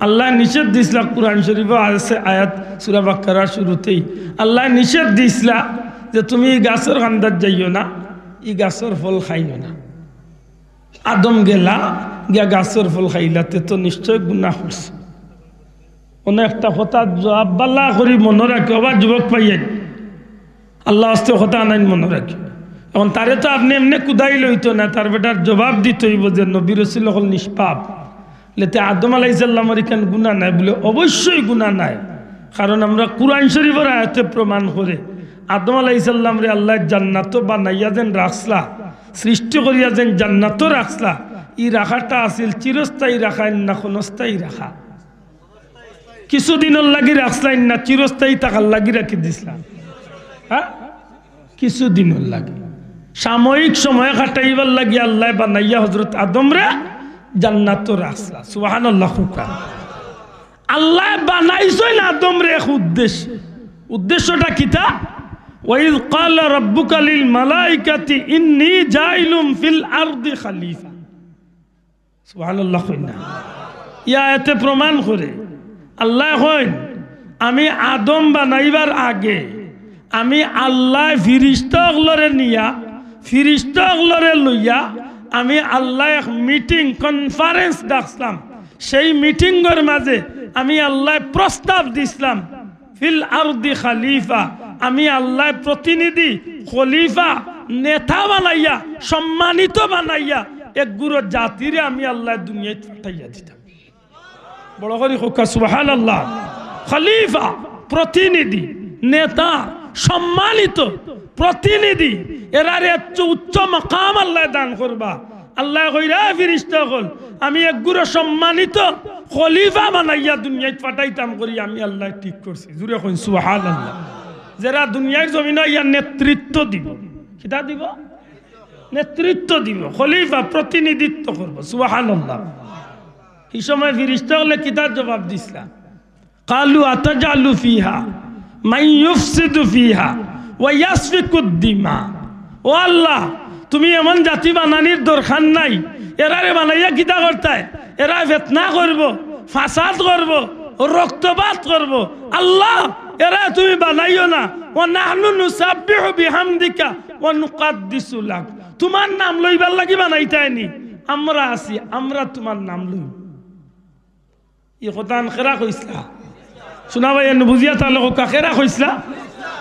আল্লাহ নিষেধ দিছিলা কুরআন শরীফে আছে আয়াত সূরা বাকারার শুরুতেই আল্লাহ নিষেধ দিছিলা যে তুমি এই গাছের কান্দার যাইও না এই গাছের ফল খাইও না আদম গেলা গিয়া গাছের ফল খাইলাতে তো নিশ্চয় গুনাহ করছে অনেক একটা কথা জবাব বাল্লা করি মনে রাখি আবার যুবক পাইয়েন আল্লাহ আস্তে কথা আনাইন মনে রাখি এখন তারে তো আপনি এমনি কুদাই লইতো না তার বেটার জবাব দিতে হইব যে নবী রাসূল হল নিষ্পাপ লেতে আদম আলাইহিস সালামের এখানে গুনাহ নাই বলে অবশ্যই গুনাহ নাই কারণ আমরা কুরআন শরীফের আয়াতে প্রমাণ করে আদম আলাইহিস সালামরে আল্লাহ জান্নাত বানাইয়া যেন রাখলা সৃষ্টি করিয়া যেন জান্নাত রাখলা ই রাখাটা আছিল চিরস্থায়ী রাখা না ক্ষণস্থায়ী রাখা কিছুদিনের লাগি রাখলাই না চিরস্থায়ী থাকার লাগি রাখি দিছিলাম হ্যাঁ কিছুদিনের লাগে সাময়িক সময় কাটাইবার লাগি আল্লাহ বানাইয়া হযরত আদম রে জান্নাত রাখলা সুবহানাল্লাহ আল্লাহ বানাইছেন আদম রে এক উদ্দেশ্যটা কিতা ওয়াইয ক্বালা রাব্বুকা লিল মালাইকাতি ইন্নী জাইলুম ফিল আরদি খলিফা। সুবহানাল্লাহ। কইনা ইয়া এতে প্রমাণ করে আল্লাহ কইন আমি আদম বানাইবার আগে আমি আল্লাহ ফিরিস্তাগুলোরে নিয়া ফিরিস্তাগুলোরে লইয়া আমি আল্লাহ এক মিটিং কনফারেন্স ডাকলাম। সেই মিটিংয়ের মাঝে আমি আল্লাহ প্রস্তাব দিছিলাম ফিল আরদি খলিফা, আমি আল্লাহ প্রতিনিধি খলিফা নেতা বানাইয়া সম্মানিত বানাইয়া এক গুরু জাতিরে আমি আল্লাহ দুনিয়ায় পাঠাইয়া দিতাম। বড় করে হোকা সুবহানাল্লাহ। খলিফা প্রতিনিধি, নেতা, সম্মানিত প্রতিনিধি, এরারে উচ্চ মাকাম আল্লাহ দান করবা। আল্লাহ কইরা ফিরিস্তা হল আমি এক গুরু সম্মানিত খলিফা বানাইয়া দুনিয়ায় পাঠাইতাম করি আমি আল্লাহ ঠিক করছি। জুড়ে কইন সুবহানাল্লাহ। যারা দুনিয়ার জমিনে ইয়া নেতৃত্ব দিব, কিতা দিব? নেতৃত্ব দিব, খলিফা প্রতিনিধিত্ব করব। সুবহানাল্লাহ। এই সময় ফিরিস্তা হলে কিতার জবাব দিছিলাম, কালু আতাজালু ফিহা মান ইউফসিদু ফিহা ওয়া ইয়াসফিকুদ দিমা। ও আল্লাহ, তুমি এমন জাতি বানানির দরকার নাই, এরারে বানাইয়া কিতা করতায়? এরা ফিতনা করব, ফাসাদ করব, রক্তপাত করব। আল্লাহ, এরা তুমি বানাইও না। ওয়া নাহনু নুসাব্বিহু বিহামদিকা ওয়া নুকাদ্দিসু লাক। তোমার নাম লইবার লাগি বানাইতাইনি, আমরা আছি, আমরা তোমার নাম লই। ই কথা খেরা কইসলা শোনা ভাই, বুঝিয়া তাহলে কাকেরা কইসলা?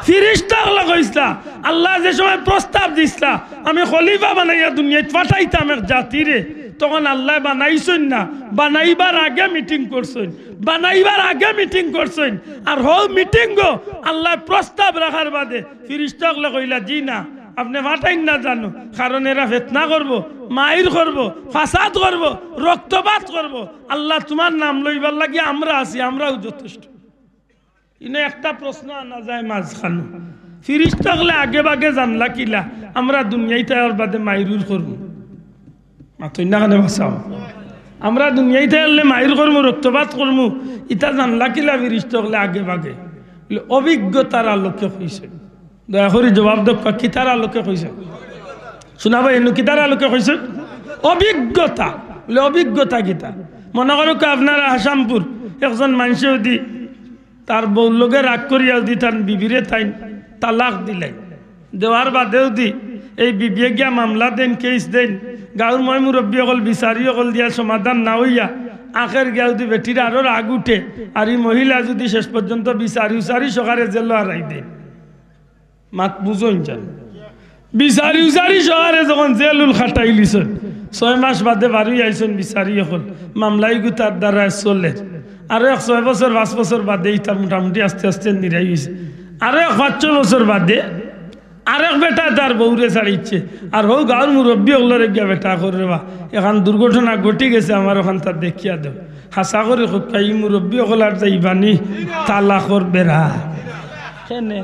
ফিরিস্তা হলা কইসলা। আল্লাহ যে সময় প্রস্তাব দিসলা আমি খলিফা বানাইয়া দুনিয়ায় পাঠাইতাম এক জাতিরে, তখন আল্লাহ বানাইছেন না, বানাইবার আগে মিটিং করছেন, বানাইবার আগে মিটিং করছেন। আর হো মিটিং গো আল্লাহ প্রস্তাব রাখার বাদে ফিরিস্তা হলা কইলা জি না, আপনি পাঠাইন না জানো, কারণ এরা ফিতনা করব, মাইর করব, ফাসাদ করব, রক্তপাত করব। আল্লাহ তোমার নাম লইবার লাগি আমরা আছি, আমরাও যথেষ্ট। ইনে একটা প্রশ্ন আনা যায় মাঝখানে, ফিরিস্তা হলে আগে বাগে জানলা কিলা আমরা দুনিয়ায় তার বাদে মাইরুর করবো? মাথই না কানে বাঁচাও, আমরা দুনিয়ায় তাইলে মাইর করবো, রক্তপাত করবো, ইটা জানলা কিলা ফিরিস্তা হলে আগে বাগে? অভিজ্ঞতার আলোকে হয়েছে। দয়া করে জবাব দক্কা, কিতার আলোকে কইছে? শোনাবো এনু কিতার আলোকে কইছে? অভিজ্ঞতা। বলে অভিজ্ঞতা কিতা? মনে করো আপনারা হাসামপুর একজন মানুষেও দি তার বউ লোকে রাগ করিয়া দি তার বিবিরে তাই তালাক দিলাই, দেওয়ার বাদেও দি এই বিবিয়ে গিয়া মামলা দেন, কেস দেন, গাঁর মই মুরব্বী অকল বিচারি অকল দিয়া সমাধান না হইয়া আখের গিয়া যদি বেটির আরো রাগ উঠে, আর এই মহিলা যদি শেষ পর্যন্ত বিচারি উচারি সকারে জেল হারাই দেন। মাত বুঝুন যান, বিচারি উচারি শহরে যখন জেলুল খাটাই লিছেন, 6 মাস বাদে বাড়ি আইসেন বিচারি হল মামলাই গুতার দ্বারা চলে। আরো 6 বছর 5 বছর বাদে ইতার মোটামুটি আস্তে আস্তে নিরাই হয়েছে। আরো 5-6 বছর বাদে আরেক বেটা তার বউরে ছাড়িচ্ছে, আর হো গাঁর মুরব্বী হলরে গিয়া বেটা করে বা এখন দুর্ঘটনা ঘটি গেছে আমার ওখান তার দেখিয়া দেব। হাসা করে এই মুরব্বী হলার যাইবানি তালাকর বেড়া কেনে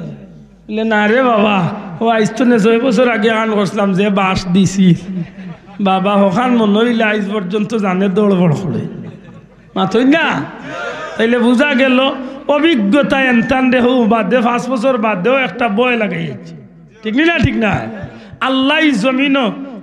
বলে না রে বাবা, ও আইস্তনে 6 বছর আগে আন করছিলাম যে বাস দিছি বাবা, ওখান মনে হইলে আজ পর্যন্ত জানে দৌড় বড় করে মাথই না। তাইলে বোঝা গেল অভিজ্ঞতা এনতান রে হো বাদে 5 বছর বাদেও একটা বয় লাগাইছে। ঠিক না? ঠিক না? আল্লাহ জমিন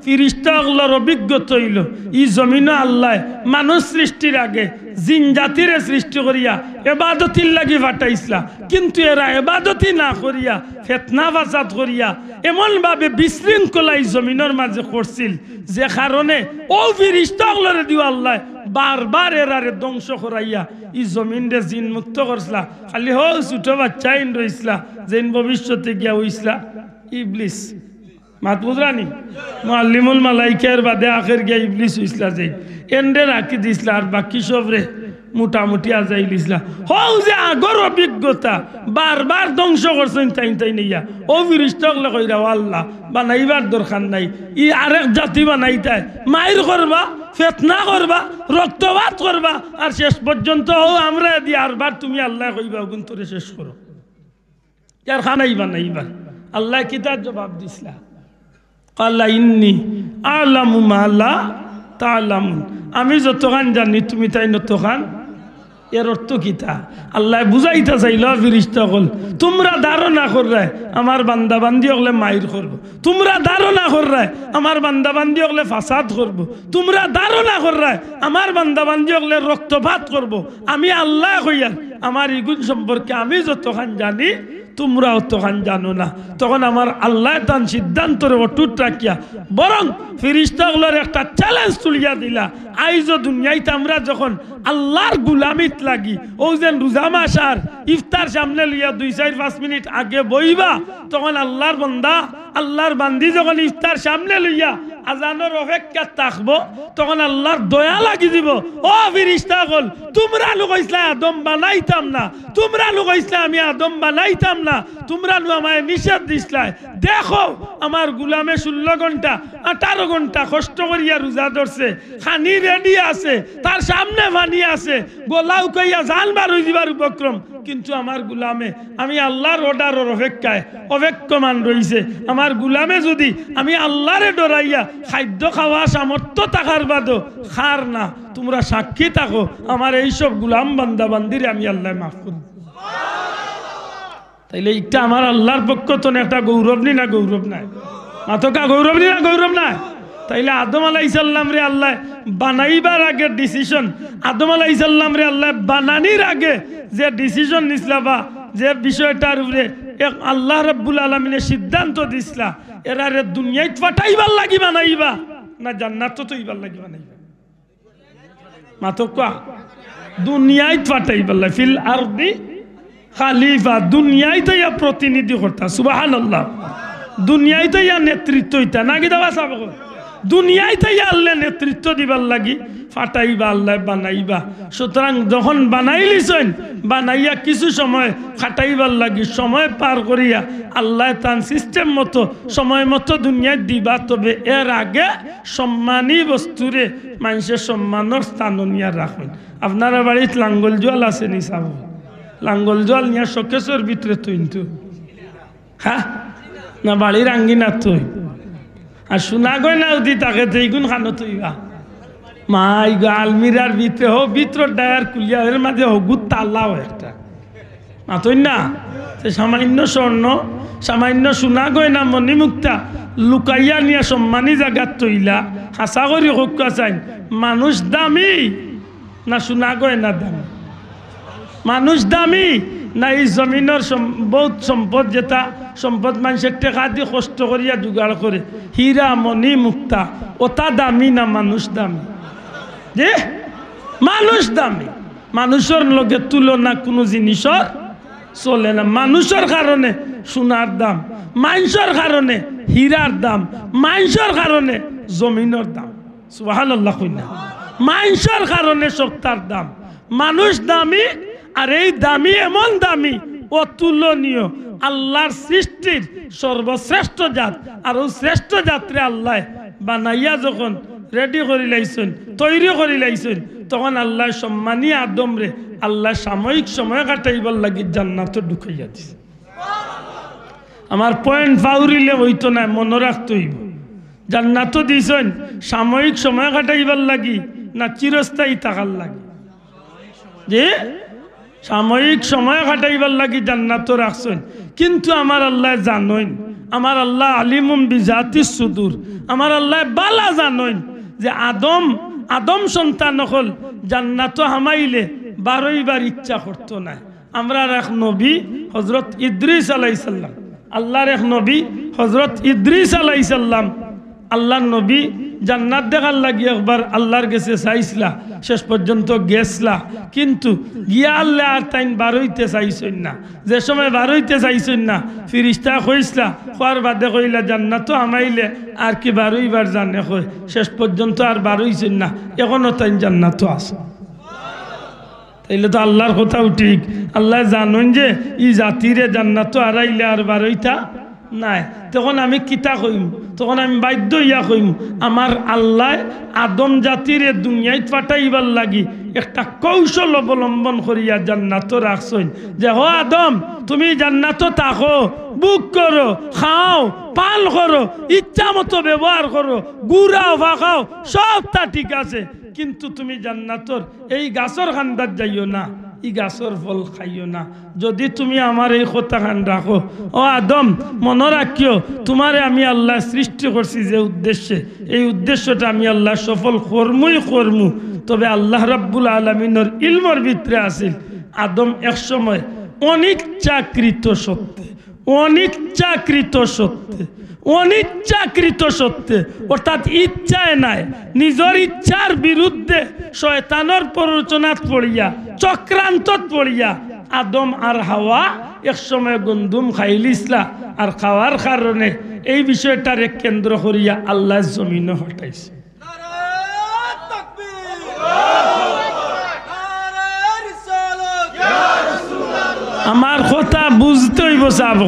ফিরিস্তাগুলোর অভিজ্ঞতা হইল ই জমিন আল্লাহ মানুষ সৃষ্টির আগে জিন জাতিরে সৃষ্টি করিয়া এবাদতির লাগি ফাটাইছিলা, কিন্তু এরা এবাদতি না করিয়া ফিতনা ফাসাদ করিয়া এমন ভাবে বিশৃঙ্খলা এই জমিনের মাঝে করছিল যে কারণে ও ফিরিস্তাগুলোরে দিও আল্লাহ বারবার এরারে ধ্বংস করাইয়া ই জমিন রে জিন মুক্ত করছিলা। খালি হো ছোট বাচ্চা ইন রইছিলা যেন ভবিষ্যতে গিয়া হইছিলা ইবলিস। মাত বুঝরানি মুআল্লিমুল মালাইকার বাদে আখের গিয়া ইবলিস হইছিলা যে এন্ডে রাখি দিছিলা, আর বাকি সব রে মোটামুটি আজাই লিসলা। হও যে আগর অভিজ্ঞতা বারবার ধ্বংস করছেন তাই তাই নিয়া ও ফিরিস্তাগুলো কইরা আল্লাহ বানাইবার দরকার নাই, ই আরেক জাতি বানাইতাই মাইর করবা, ফিতনা করবা, রক্তপাত করবা, আর শেষ পর্যন্ত হও আমরা দি আরবার তুমি আল্লাহ কইবা গুন্তরে শেষ করো, ইয়ার খানাই বানাইবা। আল্লাহ কিতার জবাব দিছিলা, কাল্লা ইন্নি আলামু মা লা তা'লামুন, আমি যতখান জানি তুমি তাই নতখান এর অর্থ কিতা আল্লাহ বুঝাইতে চাইল ফিরিস্তা হল তোমরা ধারণা কররায় আমার বান্দা বান্দি হলে মাইর করবো, তোমরা ধারণা কররায় আমার বান্দা বান্দি হলে ফাসাদ করবো, তোমরা ধারণা কররায় আমার বান্দা বান্দি হলে রক্তপাত করবো। আমি আল্লাহ হইয়ার আমার ইগুন সম্পর্কে আমি যতখান জানি তোমরা অতখান জানো না। তখন আমার আল্লাহ তান সিদ্ধান্তরে অটুট রাখিয়া বরং ফিরিস্তাগুলোর একটা চ্যালেঞ্জ তুলিয়া দিলা, আইজ দুনিয়াইতে আমরা যখন আল্লাহর গুলামিত লাগি ও যেন রোজা মাস আর ইফতার সামনে লইয়া 2-4-5 মিনিট আগে বইবা, তখন আল্লাহর বান্দা আল্লাহর বান্দি যখন ইফতার সামনে লইয়া আজানোর অপেক্ষা থাকবো, তখন আল্লাহর দয়া লাগি দিব। ও ফিরিস্তাগণ, তোমরা লোক ইসলাম আদম বানাইতাম না, তোমরা লোক ইসলাম আমি আদম বানাইতাম না, তোমরা লোক আমায় নিষেধ দিসলাই। দেখো আমার গুলামে 16 ঘন্টা 18 ঘন্টা কষ্ট করিয়া রোজা ধরছে, খানি রেডি আছে, তার সামনে পানি আছে, গোলাও কইয়া জান বার হয়ে যাবার উপক্রম, কিন্তু আমার গুলামে আমি আল্লাহর অর্ডারের অপেক্ষায় অপেক্ষমান রইছে। আমার গুলামে যদি আমি আল্লাহরে ডরাইয়া খাদ্য খাওয়া সামর্থ্য থাকার বাদও খার না, তোমরা সাক্ষী থাকো আমার এইসব গুলাম বান্দা বান্দিরে আমি আল্লাহ মাফ করি। তাইলে এটা আমার আল্লাহর পক্ষ তো একটা গৌরব নি না গৌরব নাই, মাতকা গৌরব নি না গৌরব নাই। তাইলে আদম আলাইহিস সালাম রে আল্লাহ বানাইবার আগে ডিসিশন, আদম আলাইহিস সালাম রে আল্লাহ বানানির আগে যে ডিসিশন নিছলা বা যে বিষয়টার উপরে আল্লাহ রাব্বুল আলামিনের সিদ্ধান্ত দিছলা, এরারে দুনিয়ায় পাঠাইবার লাগি বানাইবা না জান্নাত তো ইবার লাগি বানাইবা? মাতকা দুনিয়ায় পাঠাইবার লাগি, ফিল আরদি খালিফা, দুনিয়ায় তো ইয়া প্রতিনিধি করতা। সুবহানাল্লাহ, দুনিয়ায় তো ইয়া নেতৃত্ব হইতা না কি দাবা সাব, দুনিয়ায় তো ইয়া আল্লাহ নেতৃত্ব দিবার লাগি ফাটাইবা আল্লাহ বানাইবা। সুতরাং যখন বানাইলিছেন বানাইয়া কিছু সময় খাটাইবার লাগি সময় পার করিয়া আল্লাহ তান সিস্টেম মতো সময় মতো দুনিয়ায় দিবা। তবে এর আগে সম্মানী বস্তুরে মানুষের সম্মানের স্থান নিয়ে রাখবেন। আপনারা বাড়িতে লাঙ্গল জল আছে নি সাব, লাঙ্গল জল নিয়ে শোকেশের ভিতরে তৈন্তু হ্যাঁ না বাড়ির আঙ্গিনা তৈ আর শোনা গয় না উদি তাকে এইগুন খানো তৈবা মাই গো আলমিরার ভিতরে হোক ভিতর ডায়ার কুলিয়া এর মাঝে হগুত তাল্লাও একটা মাতই না, সে সামান্য স্বর্ণ সামান্য সোনা গয়না মণিমুক্তা লুকাইয়া নিয়ে সম্মানী জায়গাত তৈলা হাসা করি হোক চাই। মানুষ দামি না সোনা গয়না দামি? মানুষ দামি না এই জমিনের বহুত সম্পদ, যেটা সম্পদ মানুষের টেকা দিয়ে কষ্ট করিয়া জোগাড় করে হীরা মণি মুক্তা, ওটা দামি না মানুষ দামি? যে মানুষ দামি, মানুষের লগে তুলনা কোনো জিনিসের চলে না। মানুষের কারণে সোনার দাম, মানুষের কারণে হীরার দাম, মানুষের কারণে জমিনের দাম। সুবহানাল্লাহ কইনা, মানুষের কারণে সত্তার দাম। মানুষ দামি, আর এই দামি এমন দামি অতুলনীয়, আল্লাহর সৃষ্টির সর্বশ্রেষ্ঠ জাত। আর ওই শ্রেষ্ঠ জাতরে আল্লাহ বানাইয়া যখন রেডি করে লাইছেন, তৈরি করে লাইছেন, তখন আল্লাহ সম্মানী আদম রে আল্লাহ সাময়িক সময় কাটাইবার লাগি জান্নাতে ঢুকাইয়া দিছে। আমার পয়েন্ট ফাউরিলে হইতো না, মনে রাখতে হইব। জান্নাতও দিছেন সাময়িক সময় কাটাইবার লাগি না চিরস্থায়ী থাকার লাগি? যে সাময়িক সময় কাটাইবার লাগি জান্নাত রাখছেন। কিন্তু আমার আল্লাহ জানেন, আমার আল্লাহ আলিমুম বিজাতিস সুদূর, আমার আল্লাহ বালা জানেন যে আদম সন্তান হল জান্নাত হামাইলে 12 বার ইচ্ছা করতো না। আমরা এক নবী হযরত ইদ্রিস আলাইহিস সালাম, আল্লাহর এক নবী হযরত ইদ্রিস আলাইহিস সালাম, আল্লাহর নবী জান্নাত দেখার লাগি একবার আল্লাহর কাছে চাইছিলা, শেষ পর্যন্ত গেছলা, কিন্তু গিয়া আল্লাহ আর তাইন বারইতে চাইছেন না। যে সময় বারইতে চাইছেন না ফিরিস্তা কইসলা, খোয়ার বাদে কইলা জান্নাত আমাইলে আর কি 12 বার জানে কই, শেষ পর্যন্ত আর বারইছেন না, এখনো তাইন জান্নাত আছে। তাইলে তো আল্লাহর কথাও ঠিক, আল্লাহ জানেন যে ই জাতিরে জান্নাত হারাইলে আর বারইতা নাই। তখন আমি কিতা কইম, তখন আমি বাধ্য ইয়া কইম আমার আল্লাহ আদম জাতিরে দুনিয়ায় পাঠাইবার লাগি একটা কৌশল অবলম্বন করিয়া জান্নাত রাখছেন। যে হো আদম, তুমি জান্নাত থাকো, বুক করো, খাও, পান করো, ইচ্ছা মতো ব্যবহার করো, গুড়াও ফাঁকাও, সবটা ঠিক আছে, কিন্তু তুমি জান্নাতর এই গাছর খান্দার যাইও না। ই গাছর ফল খাইও না। যদি তুমি আমার এই কথাখান রাখো, ও আদম মনে রাখিও, তোমারে আমি আল্লাহ সৃষ্টি করছি যে উদ্দেশ্যে, এই উদ্দেশ্যটা আমি আল্লাহ সফল করমুই করমু। তবে আল্লাহ রাব্বুল আলামিনের ইলমের ভিতরে আছিল আদম এক সময় অনিচ্ছাকৃত সত্ত্বে অর্থাৎ ইচ্ছায় নাই, নিজের ইচ্ছার বিরুদ্ধে শয়তানের প্ররোচনাত পড়িয়া, চক্রান্তত পড়িয়া আদম আর হাওয়া এক সময় গন্ধুম খাইলিসলা। আর খাওয়ার কারণে এই বিষয়টারে কেন্দ্র করিয়া আল্লাহ জমিনে হটাইছে। আমার কথা বুঝতে হইব, চাব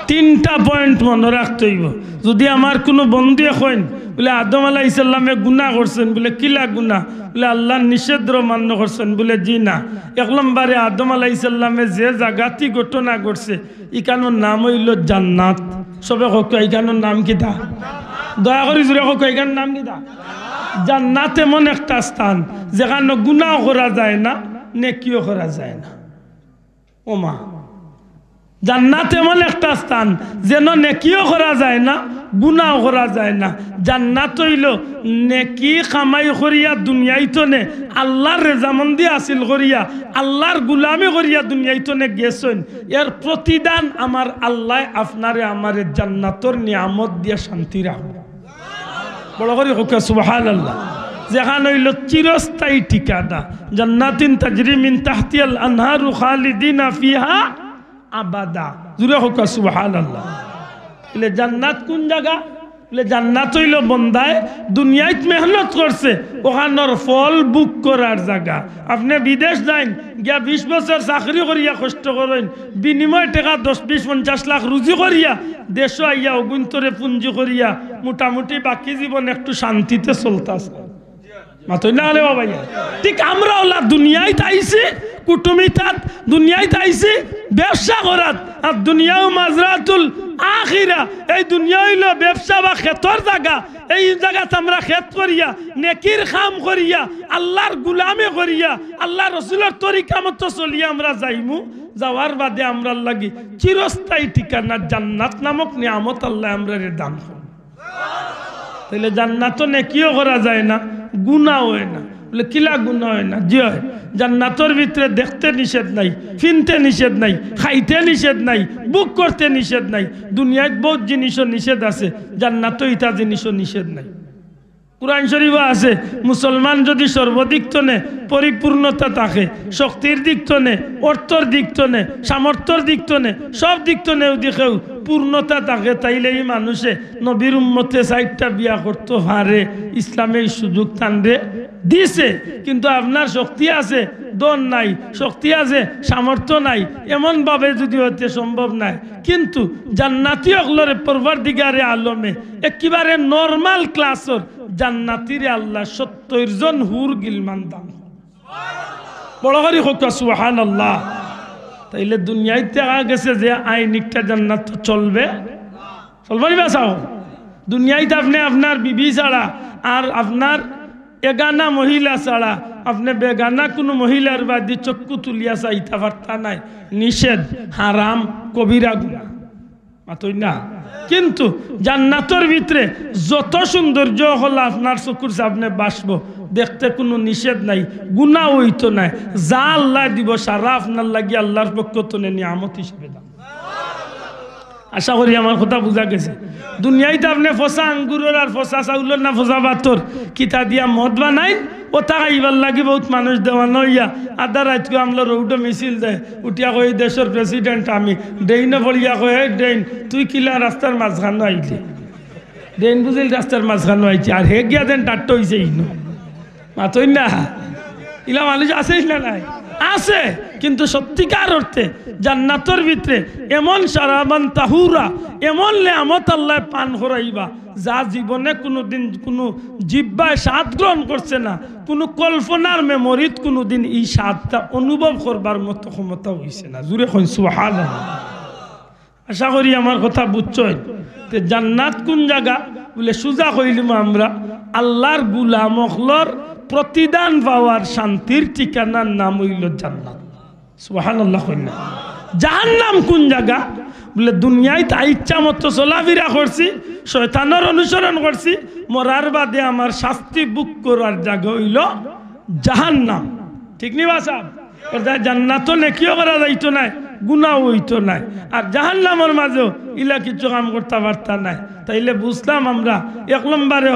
3টা পয়েন্ট মনে রাখতে হইব। যদি আমার কোনো বন্ধু এখন বলে আদম আলাইহিস সালামে গুনাহ করছেন, বলে কিলা গুনাহ, বলে আল্লাহর নিষেধ মান্য করছেন, বলে জি না। 1 নম্বরে আদম আলাইহিস সালামে যে জায়গাটি ঘটনা ঘটছে ইখানোর নাম হইল জান্নাত। সবে কক ইখানোর নাম কিতা? দয়া করে জুড়ে কক ইখানোর নাম কিতা? জান্নাত এমন একটা স্থান যেখানে গুনাহ করা যায় না, নেকিও করা যায় না। ওমা, জান্নাত এমন একটা স্থান যেন নেকিও করা যায় না, গুনাহ করা যায় না। জান্নাত হইল নেকি কামাই করিয়া দুনিয়াইতনে আল্লাহর রেজামন্দি হাসিল করিয়া, আল্লাহর গুলামি করিয়া দুনিয়াইতনে গেছেন। এর প্রতিদান আমার আল্লাহ আপনারে আমারে জান্নাতর নিয়ামত দিয়া শান্তি রাখবো। বড় করে হোক সুবহানাল্লাহ। যেখানে হইল চিরস্থায়ী ঠিকানা, জান্নাতিন তাজরি মিন তাহতিহাল আনহারু খালিদিনা ফিহা আবাদা। জুড়ে হোক সুবহানাল্লাহ। বলে জান্নাত কোন জায়গা? বলে জান্নাত হইল বন্দায় দুনিয়ায় মেহনত করছে ওখানোর ফল বুক করার জায়গা। আপনি বিদেশ যাইন গিয়া 20 বছর চাকরি করিয়া কষ্ট করেন, বিনিময় টাকা 10-20-50 লাখ রুজি করিয়া দেশ আইয়া অগুন্তরে পুঞ্জি করিয়া মোটামুটি বাকি জীবন একটু শান্তিতে চলতেছে। মাতই না হলে বাবা, ঠিক আমরা ওলা দুনিয়ায় আইছি কুটুমিতাত, দুনিয়ায় আইছি ব্যবসা করাত। আর দুনিয়াও মাজরাতুল আখিরা, এই দুনিয়া হইল ব্যবসা বা ক্ষেতর জায়গা। এই জায়গাতে আমরা ক্ষেত করিয়া নেকির কাম করিয়া আল্লাহর গুলামি করিয়া আল্লাহ রসুলের তরিকা মতো চলিয়া আমরা যাইমু। যাওয়ার বাদে আমরা লাগি চিরস্থায়ী ঠিকানা জান্নাত নামক নিয়ামত আল্লাহ আমরা দান করব। তাহলে জান্নাত নেকিও করা যায় না, গুনাহ হয় না। বলে কিলা গুনাহ হয় না? জি হয়। জান্নাতের ভিতরে দেখতে নিষেধ নাই, ফিনতে নিষেধ নাই, খাইতে নিষেধ নাই, বুক করতে নিষেধ নাই। দুনিয়ায় বহুত জিনিসও নিষেধ আছে, জান্নাতও ইটা জিনিসও নিষেধ নাই। কুরআন শরীফ আছে মুসলমান যদি সর্বদিক তনে পরিপূর্ণতা থাকে, শক্তির দিক তনে, অর্থর দিক তনে, সামর্থ্যর দিক তনে, সব দিক তনে দিকেও পূর্ণতা থাকে, তাইলে এই মানুষে নবীর উম্মতে 4টা বিয়া করতে পারে। ইসলামে এই সুযোগ তানরে দিছে। কিন্তু আপনার শক্তি আছে, দন নাই, শক্তি আছে, সামর্থ্য নাই, এমন ভাবে যদি হতে সম্ভব নাই। কিন্তু জান্নাতি অগলরে পরওয়ারদিগারে আলমে একেবারে নরমাল ক্লাসর জান্নাতিরে আল্লাহ 70 জন হুর গিলমান দান। বড় করে হোক সুবহানাল্লাহ। তাইলে দুনিয়ায় দেখা গেছে যে আইনিকটা জান্নাত চলবে, চলবে না চাও। দুনিয়ায় আপনি আপনার বিবি ছাড়া আর আপনার এগানা মহিলা ছাড়া আপনি বেগানা কোনো মহিলার বাদী চক্ষু তুলিয়া চাইতে পারতা নাই। নিষেধ, হারাম, কবিরা গুনাহ। মাতই না। কিন্তু জান্নাতের ভিতরে যত সৌন্দর্য হল আপনার চকুর সামনে বাসব, দেখতে কোনো নিষেধ নাই, গুনাহ হইতো নাই। যা আল্লাহ দিব সারা আপনার লাগি আল্লাহর পক্ষ থেকে নিয়ামত হিসেবে দাম। আশা করি আমার কথা বুঝা গেছে। দুনিয়াতে আপনি ফসা আঙ্গুরের আর ফসা চাউলের না ফসা ভাতর কিতা দিয়া মদ বানাই, ও তাকাইবার লাগি বহুত মানুষ দেওয়ানো হইয়া আধা রাতকে আমরা রৌডো মিছিল দেয়, উঠিয়া কই দেশের প্রেসিডেন্ট আমি, ডেইনে পড়িয়া কই হে ডেইন তুই কিলা রাস্তার মাঝখানো আইলি, ডেইন বুঝিল রাস্তার মাঝখানো আইছি, আর হে গিয়া দেন টাট্ট হইছে ইনো। মাতই না, ইলা মানুষ আছে না নাই? আছে। কিন্তু সত্যিকার অর্থে জান্নাতের ভিতরে এমন সারাবান তাহুরা, এমন নেয়ামত আল্লাহ পান করাইবা যা জীবনে কোনোদিন কোনো জিহ্বায় স্বাদ গ্রহণ করছে না, কোনো কল্পনার মেমোরিত কোনোদিন এই স্বাদটা অনুভব করবার মতো ক্ষমতা হইছে না। জুড়ে কইন সুবহানাল্লাহ। আশা করি আমার কথা বুঝছই। তে জান্নাত কোন জায়গা বলে সুজা কইলিম আমরা আল্লাহর গুলাম হলর প্রতিদান পাওয়ার শান্তির ঠিকানার নাম হইল জান্নাত। সুবহানাল্লাহ কইনা জাহান্নাম কোন জায়গা বলে দুনিয়ায় তাই ইচ্ছা মতো চলাফেরা করছি শয়তানের অনুসরণ করছি মরার বাদে আমার শাস্তি বুক করার জায়গা হইল জাহান্নাম ঠিক নি বাসা এটা জান্নাত নেকিও করা যাইতো নাই গুনাহ হইতো নাই আর জাহান্নামের মাঝেও ইলা কিছু কাম করতে পারতা নাই তাইলে বুঝলাম আমরা এক নম্বরে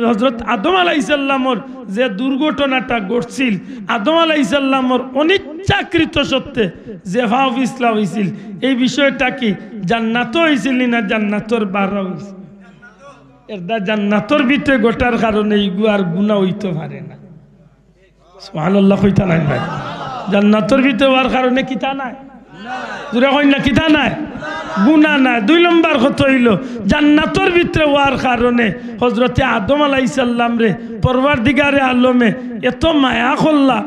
হজরত আদম আলাইহিস সালামর যে দুর্ঘটনাটা ঘটছিল আদম আলাইহিস সালামর অনিচ্ছাকৃত সত্ত্বে যে ভাব ইসলাম হয়েছিল এই বিষয়টা কি জান্নাত হয়েছিল না জান্নাতর বাড়া হয়েছিল এটা জান্নাতর ভিতরে গোটার কারণে ইগু আর গুনাহ হইতে পারে না সুবহানাল্লাহ কইতা নাই ভাই জান্নাতর ভিতরে হওয়ার কারণে কিতা নাই জোরে কই না কিতা নাই গুনাহ নাই দুই নম্বর কথা হইল জান্নাতর ভিতরে হওয়ার কারণে হযরতে আদম আলাইহিস সালাম রে পরওয়ারদিগারে আলমে এত মায়া করলা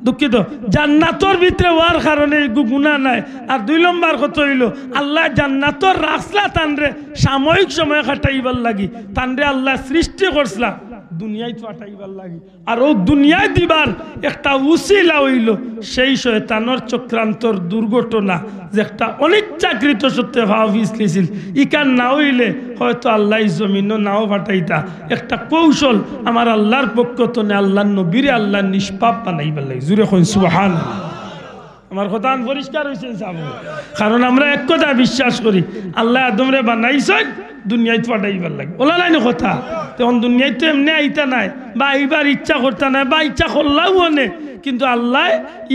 দুঃখিত জান্নাতর ভিতরে হওয়ার কারণে গুনাহ নাই আর দুই নম্বর কথা হইল আল্লাহ জান্নাতর রাখলা তানরে সাময়িক সময় কাটাইবার লাগি তানরে আল্লাহ সৃষ্টি করছলা দুনিয়ায় পাঠাইবার লাগি আর ও দুনিয়ায় দিবার একটা উসিলা হইল সেই শয়তানের চক্রান্তর দুর্ঘটনা যে একটা অনিচ্ছাকৃত সত্যি ভাব ইসলিছিল ইকান না হইলে হয়তো আল্লাহ জমিনও নাও পাঠাইতা একটা কৌশল আমার আল্লাহর পক্ষ থেকে আল্লাহর নবীরে আল্লাহ নিষ্পাপ বানাইবার লাগি জুড়ে কইন সুবহানাল্লাহ আমার কথা পরিষ্কার হয়েছে কারণ আমরা এক কথা বিশ্বাস করি আল্লাহ আদমরে বানাইছেন দুনিয়ায় পাঠাইবার লাগে ওলা লাইন কথা তখন দুনিয়ায় তো এমনি আইতা নাই বা এইবার ইচ্ছা করতে নাই বা ইচ্ছা করলাও অনেক কিন্তু আল্লাহ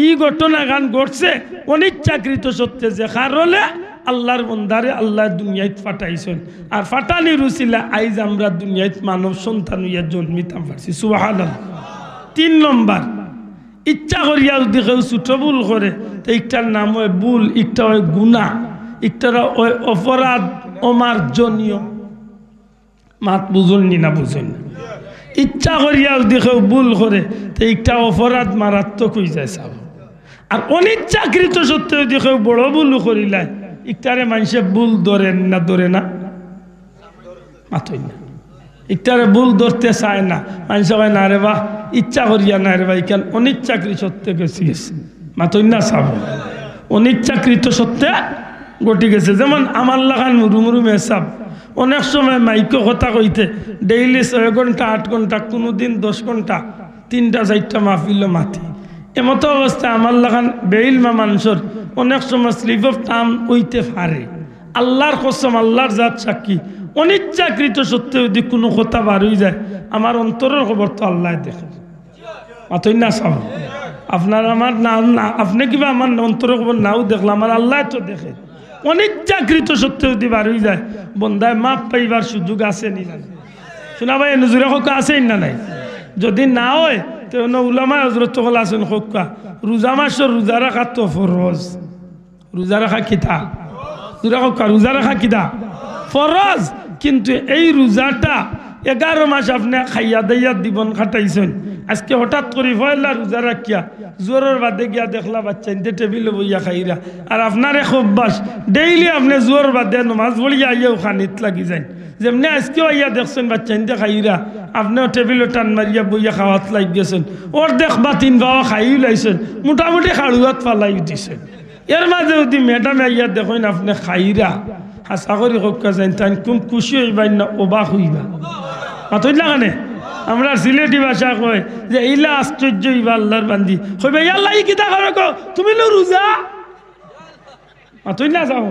ই ঘটনা গান ঘটছে অনিচ্ছাকৃত সত্যি যে কারণে আল্লাহর বন্দারে আল্লাহ দুনিয়ায় পাঠাইছেন আর ফাটানির উসিলা আইজ আমরা দুনিয়ায় মানব সন্তান হইয়া জন্মিতাম পারছি সুবহানাল্লাহ তিন নম্বর ইচ্ছা করিয়া যদি কেউ ছোট ভুল করে তো একটার নাম হয় ভুল একটা হয় গুনাহ একটা হয় অপরাধ অমার্জনীয় মাত বুঝুন না বুঝুন ইচ্ছা করিয়া যদি কেউ ভুল করে তো একটা অপরাধ মারাত্মক হয়ে যায় সব আর অনিচ্ছাকৃত সত্ত্বেও যদি কেউ বড় ভুল করিলায় একটারে মানুষে ভুল ধরেন না ধরে না মাতই না একটারে ভুল ধরতে চায় না মানুষ হয় না রে বাহ ইচ্ছা করিয়া না রে ভাই কেন অনিচ্ছাকৃত সত্যে গেছে গেছে মাতই না চাব অনিচ্ছাকৃত সত্যে ঘটে গেছে যেমন আমার লাগান মুরুমুরু মেসাব অনেক সময় মাইকো কথা কইতে ডেইলি 6 ঘন্টা 8 ঘন্টা কোনো দিন 10 ঘন্টা 3টা 4টা মাহফিল মাতি এমতো অবস্থায় আমার লাগান বেইল মা মানুষের অনেক সময় স্লিপ অফ টার্ম হইতে পারে আল্লাহর কসম আল্লাহর জাত সাক্ষী অনিচ্ছাকৃত সত্যি যদি কোনো কথা বার হয়ে যায় আমার অন্তরের খবর তো আল্লাহ দেখে মাতই না সব আপনার আমার না আপনি কিবা আমার অন্তরের খবর নাও দেখলাম আমার আল্লাহ তো দেখে অনিচ্ছাকৃত সত্যি যদি বার হয়ে যায় বন্দায় মাপ পাইবার সুযোগ আছে নি না শোনা ভাই নজরে হোক আছে না নাই যদি না হয় তো উলামা হযরত হল আছেন হোকা রোজা মাসের রোজা রাখা তো ফরজ রোজা রাখা কিতা রোজা রাখা কিতা ফরজ কিন্তু এই রোজাটা 11 মাস আপনি খাইয়া দাইয়া দিবন খাটাইছেন আজকে হঠাৎ করে পয়লা রোজা রাখিয়া জোরের বাদে গিয়া দেখলা বাচ্চা ইনতে টেবিলে বইয়া খাইরা আর আপনার এক অভ্যাস ডেইলি আপনি জোর বাদে নমাজ পড়িয়া আইয়াও খানিত লাগি যান যেমনি আজকেও আইয়া দেখছেন বাচ্চা ইনতে খাইরা আপনিও টেবিলে টান মারিয়া বইয়া খাওয়াত লাগ গেছেন ওর দেখবা 3 বাবা খাইও লাইছেন মোটামুটি খাড়ুয়াত ফালাই দিছেন এর মাঝে যদি ম্যাডামে আইয়া দেখেন আপনি খাইরা হাসা করি হকা যাই তাই খুব খুশি হইবা না অবাক হইবা মাতই লাগানে আমরা সিলেটি ভাষা কয় যে ইলা আশ্চর্য হইবা আল্লাহর বান্দি কইবা আল্লাহ কি তা করো তুমি লো রোজা মাতই না যাও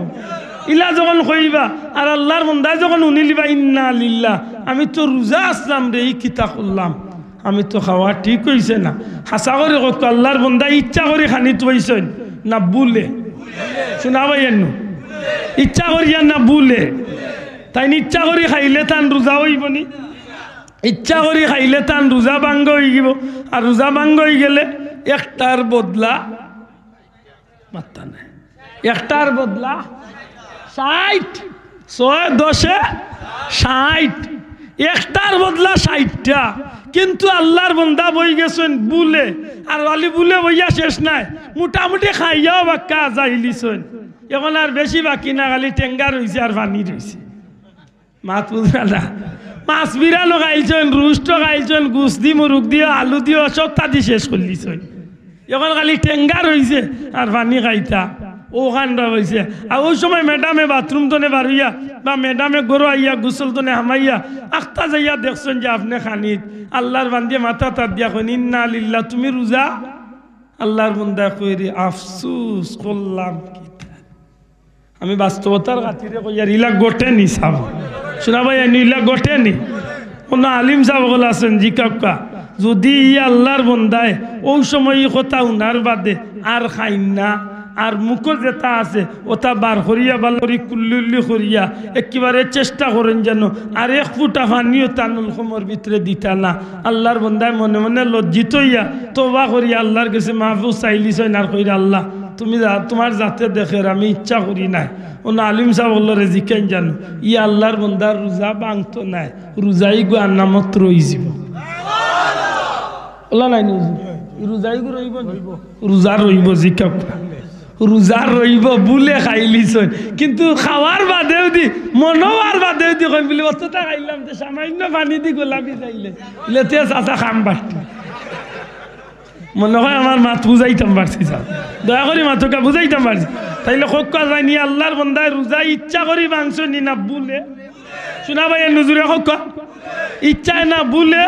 ইলা যখন কইবা আর আল্লাহর বান্দা যখন উনিলিবা ইন্না লিল্লাহ আমি তো রোজা আসলাম রে এই কিতা করলাম আমি তো খাওয়া ঠিক হইছে না হাসা করে কত আল্লাহর বান্দা ইচ্ছা করে খানি তুইছেন না বুলে শোনা ভাই এন্ন ইচ্ছা করিয়া না বুলে তাই ইচ্ছা করি খাইলে তান রোজা হইবনি ইচ্ছা করি খাইলে তান রোজা ভাঙ্গ হয়ে যাব আর রোজা ভাঙ্গ হয়ে গেলে একটার বদলা মাত্রা নাই একটার বদলা 60 6 10 60 একটার বদলা 60টা কিন্তু আল্লাহর বান্দা বই গেছেন বুলে আর আলি বুলে বইয়া শেষ নাই মোটামুটি খাইয়াও বাক্কা যাইলিছেন এখন আর বেশি বাকি না খালি টেঙ্গা রয়েছে আর পানি রয়েছে মাছ বুঝা না মাছ বিরানো খাইছেন রুষ্ট খাইছেন গুছ দি মুরুখ দিও আলু দিও সব তাদি শেষ করলিছেন এখন খালি টেঙ্গা রয়েছে আর পানি খাইতা ওখানটা হয়েছে আর ওই সময় ম্যাডামে বাথরুম তনে বাড়িয়া বা ম্যাডামে গরু আইয়া গুসল তনে হামাইয়া আখতা যাইয়া দেখছেন যে আপনি খানিত আল্লাহর বান্দিয়ে মাথা তার দিয়া কইন ইন্না লিল্লাহ তুমি রোজা আল্লাহর বান্দা কইরি আফসোস করলাম আমি বাস্তবতার খাতিরে কইয়া ইলা গোটে নি সাব শোনা ভাই ইলা গোটে নি কোন আলিম সাহেব বলে আছেন জিকাক্কা যদি আল্লাহর বান্দায় ওই সময় কথা উনার বাদে আর খাইন না আর মুখ যেটা আছে ওটা বার করিয়া ভাল করি কুল্লুল্লি করিয়া একেবারে চেষ্টা করেন যেন আর এক ফুটা পানিও তানুল খমর ভিতরে দিতা না আল্লাহর বান্দায় মনে মনে লজ্জিত হইয়া তওবা করিয়া আল্লাহর কাছে মাহফুজ চাইলিস আর কইরা আল্লাহ তুমি তোমার জাতে দেখে আমি ইচ্ছা করি নাই ওনা আলিম সাহেব বললে জিকেন জানো ই আল্লাহর বান্দার রোজা ভাঙতো নাই রোজাই গো আর নামত রই যাব ওলা নাই রোজাই গো রইব রোজা রইব জিকা রোজা রইব বুলে খাইলিস কিন্তু খাওয়ার বাদেও দি মনোয়ার বাদেও দি কই বলি অতটা খাইলাম তো সামান্য পানি দি গোলাপি চাইলে লেতে চাচা খাম বাড়তি মনে হয় আমার মাত বুঝাইতাম পারছি স্যার দয়া করি মাতকে বুঝাইতাম পারছি তাইলে খোকা যায়নি আল্লাহর বন্দায় রোজা ইচ্ছা করি মাংস নি না বুলে শোনা ভাই নজরে খোকা ইচ্ছায় না বুলে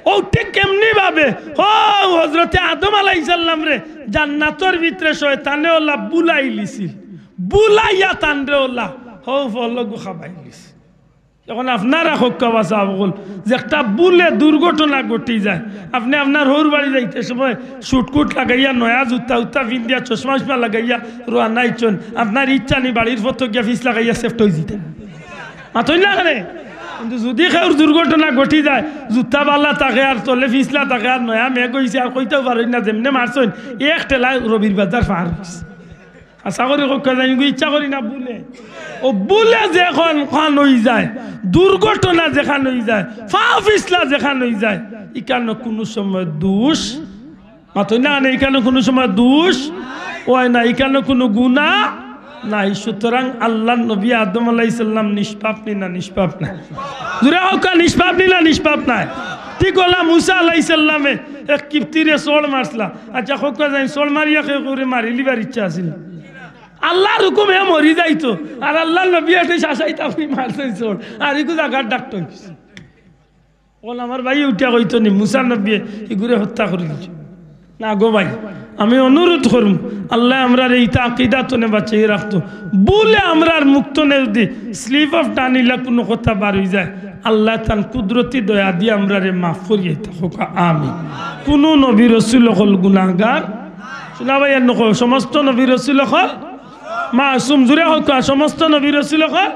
ওতে কেমনি ভাবে ও হযরতে আদম আলাইহিস সালাম রে জান্নাতের ভিতরে শয়তানে ওলা বুলাই লিছিল বুলাইয়া তানরে ওলা হো ফলগু খাবাইলিস এখন আপনারা খোকা বাসা বল যে একটা বুলে দুর্ঘটনা ঘটি যায় আপনি আপনার হৌর বাড়ি যাইতে সময় শুটকুট লাগাইয়া নয়া জুতা উতা পিন্দিয়া চশমা চশমা লাগাইয়া রোয়া নাইছন আপনার ইচ্ছা নি বাড়ির ফটো গিয়া ফিস লাগাইয়া সেফট হয়ে যেতে মাতই না কেন কিন্তু যদি কেউ দুর্ঘটনা ঘটি যায় জুতা বাল্লা থাকে আর চলে ফিসলা থাকে আর নয়া মেঘ হয়েছে আর কইতেও পারেন না যেমনে মারছেন এক টেলায় রবির বাজার পার হয়েছে আশা করি কক্ষা যাই ইচ্ছা করি না বুলে ও বুলে যেখান খান হয়ে যায় দুর্ঘটনা যেখান হয়ে যায় ফা ফিসলা যেখান হয়ে যায় এখানে কোনো সময় দোষ মাতই না এখানে কোনো সময় দোষ ওই না এখানে কোনো গুণা নাই সুতরাং আল্লাহ নবী আদম আলাইহিস সালাম নিষ্পাপ নি না নিষ্পাপ না জুরে হোক নিষ্পাপ নি না নিষ্পাপ নাই ঠিক হলা মুসা আলাইহিস সালামে এক কিপ্তিরে সোল মারছলা আচ্ছা হোক যাই সোল মারিয়া কে করে মারিলি বার ইচ্ছা আছিল আল্লাহর হুকুম হে মরি যাইতো আর আল্লাহ নবী এসে শাসাইতা আপনি মারছেন সোল আর ইগু জায়গার ডাক্তার বল আমার ভাই উঠিয়া কইতো নি মুসা নবী ইগুরে হত্যা করে দিছে না গো ভাই আমি অনুরোধ করুম আল্লাহ আমরার এই আকিদা তনে বাঁচিয়ে রাখতো বলে আমরার মুক্ত নে যদি স্লিপ অফ টানিলা কোনো কথা বার হয়ে যায় আল্লাহ তান কুদরতি দয়া দিয়ে আমরারে মাফ করিয়ে থাকুক আমি কোনো নবী রসুল হল গুনাহগার শোনা ভাই নক সমস্ত নবী রসুল হল মাসুম জুড়ে হোক সমস্ত নবী রসুল হল